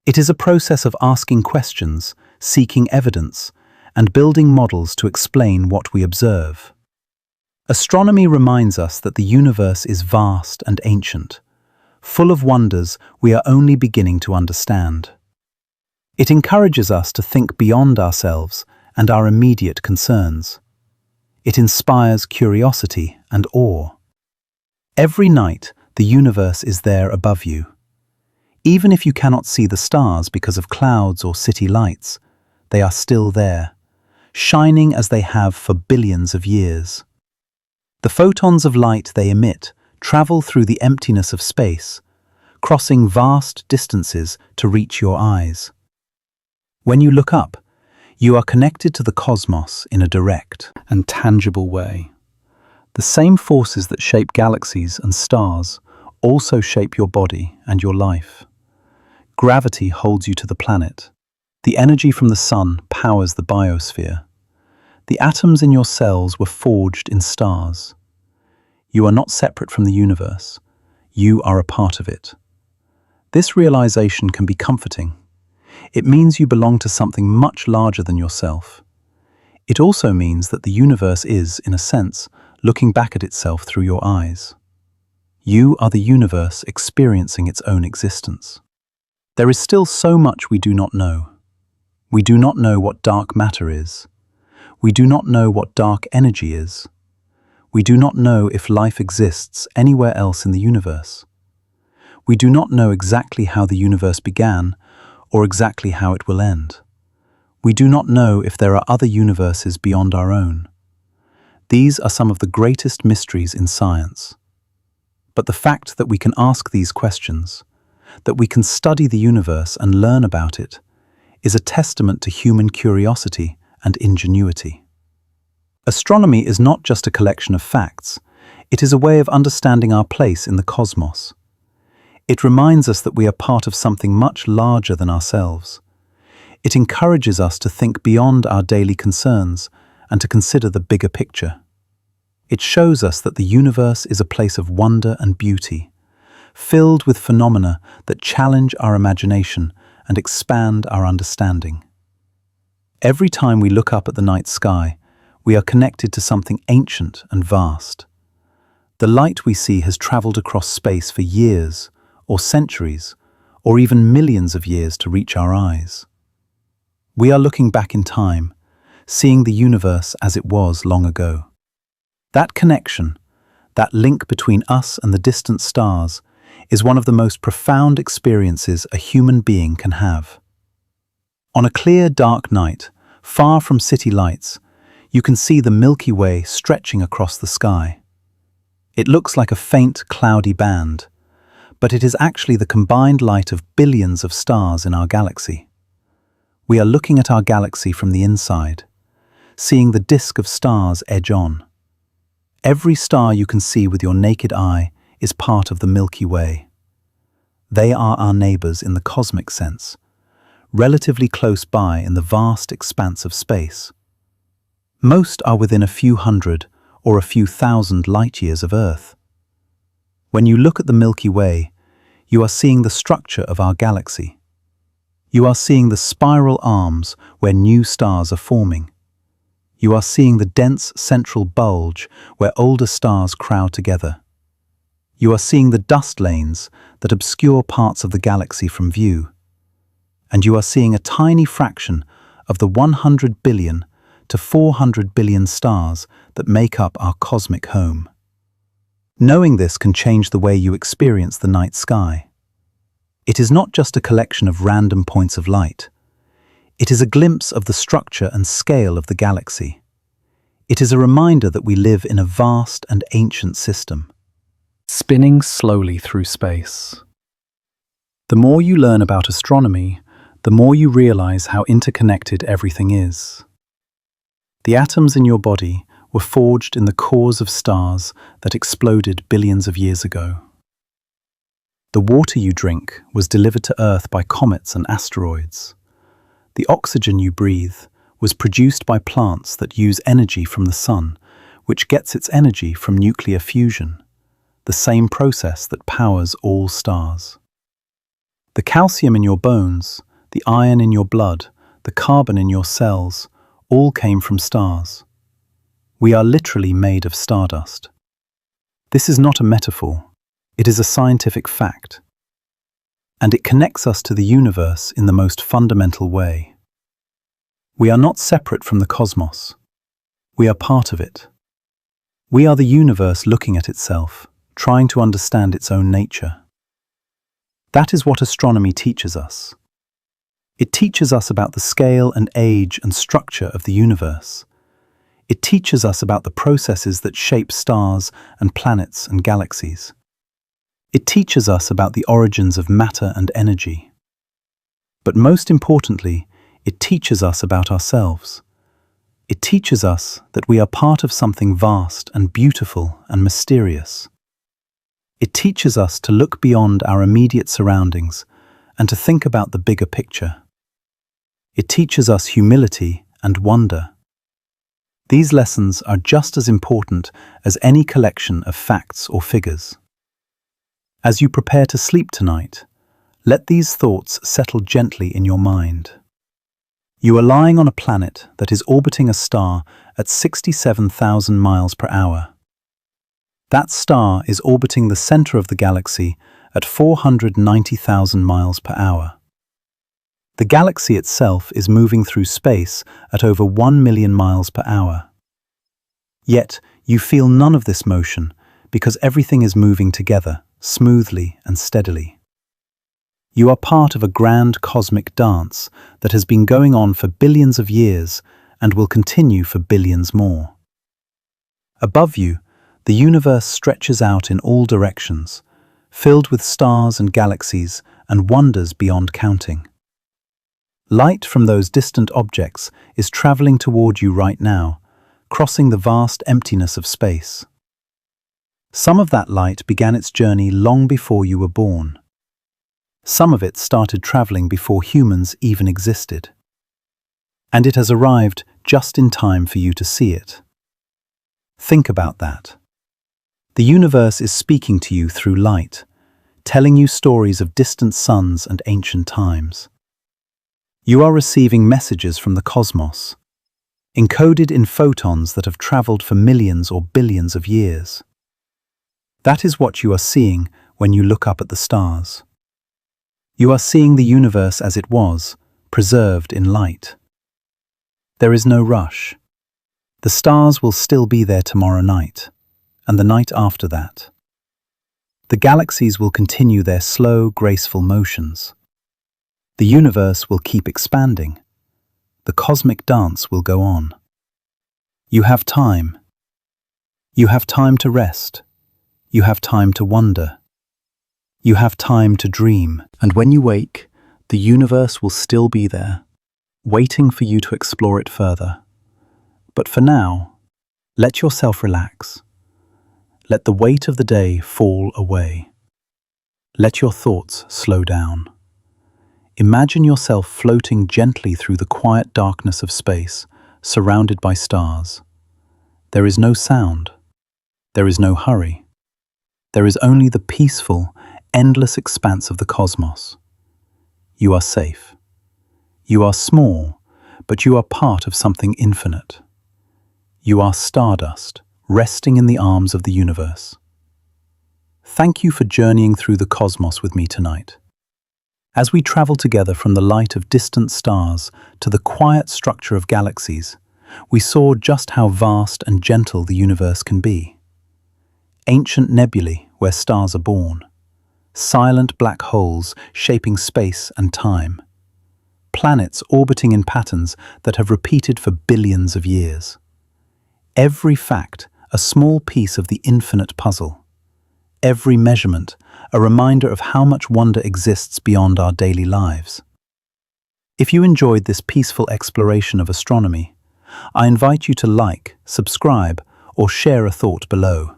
It is a process of asking questions, seeking evidence, and building models to explain what we observe. Astronomy reminds us that the universe is vast and ancient, full of wonders we are only beginning to understand. It encourages us to think beyond ourselves and our immediate concerns. It inspires curiosity and awe. Every night, the universe is there above you. Even if you cannot see the stars because of clouds or city lights, they are still there, shining as they have for billions of years. The photons of light they emit travel through the emptiness of space, crossing vast distances to reach your eyes. When you look up, you are connected to the cosmos in a direct and tangible way. The same forces that shape galaxies and stars also shape your body and your life. Gravity holds you to the planet. The energy from the sun powers the biosphere. The atoms in your cells were forged in stars. You are not separate from the universe. You are a part of it. This realization can be comforting. It means you belong to something much larger than yourself. It also means that the universe is, in a sense, looking back at itself through your eyes. You are the universe experiencing its own existence. There is still so much we do not know. We do not know what dark matter is. We do not know what dark energy is. We do not know if life exists anywhere else in the universe. We do not know exactly how the universe began or exactly how it will end. We do not know if there are other universes beyond our own. These are some of the greatest mysteries in science. But the fact that we can ask these questions, that we can study the universe and learn about it, is a testament to human curiosity and ingenuity. Astronomy is not just a collection of facts, it is a way of understanding our place in the cosmos. It reminds us that we are part of something much larger than ourselves. It encourages us to think beyond our daily concerns and to consider the bigger picture. It shows us that the universe is a place of wonder and beauty, filled with phenomena that challenge our imagination and expand our understanding. Every time we look up at the night sky, we are connected to something ancient and vast. The light we see has traveled across space for years, or centuries, or even millions of years to reach our eyes. We are looking back in time, seeing the universe as it was long ago. That connection, that link between us and the distant stars, is one of the most profound experiences a human being can have. On a clear, dark night, far from city lights, you can see the Milky Way stretching across the sky. It looks like a faint, cloudy band, but it is actually the combined light of billions of stars in our galaxy. We are looking at our galaxy from the inside, seeing the disk of stars edge on. Every star you can see with your naked eye is part of the Milky Way. They are our neighbors in the cosmic sense, relatively close by in the vast expanse of space. Most are within a few hundred or a few thousand light-years of Earth. When you look at the Milky Way, you are seeing the structure of our galaxy. You are seeing the spiral arms where new stars are forming. You are seeing the dense central bulge where older stars crowd together. You are seeing the dust lanes that obscure parts of the galaxy from view. And you are seeing a tiny fraction of the 100 billion to 400 billion stars that make up our cosmic home. Knowing this can change the way you experience the night sky. It is not just a collection of random points of light. It is a glimpse of the structure and scale of the galaxy. It is a reminder that we live in a vast and ancient system. spinning slowly through space. The more you learn about astronomy, the more you realize how interconnected everything is. The atoms in your body were forged in the cores of stars that exploded billions of years ago. The water you drink was delivered to Earth by comets and asteroids. The oxygen you breathe was produced by plants that use energy from the sun, which gets its energy from nuclear fusion, the same process that powers all stars. The calcium in your bones, the iron in your blood, the carbon in your cells, all came from stars. We are literally made of stardust. This is not a metaphor, it is a scientific fact. And it connects us to the universe in the most fundamental way. We are not separate from the cosmos. We are part of it. We are the universe looking at itself, trying to understand its own nature. That is what astronomy teaches us. It teaches us about the scale and age and structure of the universe. It teaches us about the processes that shape stars and planets and galaxies. It teaches us about the origins of matter and energy. But most importantly, it teaches us about ourselves. It teaches us that we are part of something vast and beautiful and mysterious. It teaches us to look beyond our immediate surroundings and to think about the bigger picture. It teaches us humility and wonder. These lessons are just as important as any collection of facts or figures. As you prepare to sleep tonight, let these thoughts settle gently in your mind. You are lying on a planet that is orbiting a star at 67,000 miles per hour. That star is orbiting the center of the galaxy at 490,000 miles per hour. The galaxy itself is moving through space at over 1 million miles per hour. Yet, you feel none of this motion because everything is moving together, smoothly and steadily. You are part of a grand cosmic dance that has been going on for billions of years and will continue for billions more. Above you, the universe stretches out in all directions, filled with stars and galaxies and wonders beyond counting. Light from those distant objects is traveling toward you right now, crossing the vast emptiness of space. Some of that light began its journey long before you were born. Some of it started traveling before humans even existed. And it has arrived just in time for you to see it. Think about that. The universe is speaking to you through light, telling you stories of distant suns and ancient times. You are receiving messages from the cosmos, encoded in photons that have traveled for millions or billions of years. That is what you are seeing when you look up at the stars. You are seeing the universe as it was, preserved in light. There is no rush. The stars will still be there tomorrow night, and the night after that. The galaxies will continue their slow, graceful motions. The universe will keep expanding. The cosmic dance will go on. You have time. You have time to rest. You have time to wonder. You have time to dream. And when you wake, the universe will still be there, waiting for you to explore it further. But for now, let yourself relax. Let the weight of the day fall away. Let your thoughts slow down. Imagine yourself floating gently through the quiet darkness of space, surrounded by stars. There is no sound. There is no hurry. There is only the peaceful, endless expanse of the cosmos. You are safe. You are small, but you are part of something infinite. You are stardust, resting in the arms of the universe. Thank you for journeying through the cosmos with me tonight. As we travel together from the light of distant stars to the quiet structure of galaxies, we saw just how vast and gentle the universe can be. Ancient nebulae where stars are born. Silent black holes shaping space and time. Planets orbiting in patterns that have repeated for billions of years. Every fact, a small piece of the infinite puzzle. every measurement a reminder of how much wonder exists beyond our daily lives. If you enjoyed this peaceful exploration of astronomy, I invite you to like, subscribe, or share a thought below.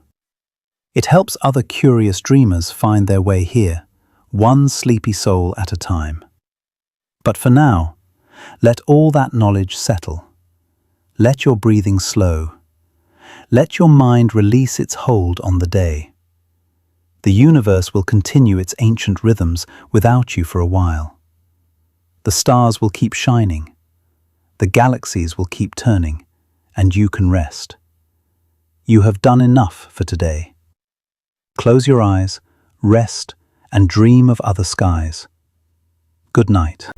It helps other curious dreamers find their way here, one sleepy soul at a time. But for now, let all that knowledge settle. Let your breathing slow. Let your mind release its hold on the day. The universe will continue its ancient rhythms without you for a while. The stars will keep shining. The galaxies will keep turning, and you can rest. You have done enough for today. Close your eyes, rest, and dream of other skies. Good night.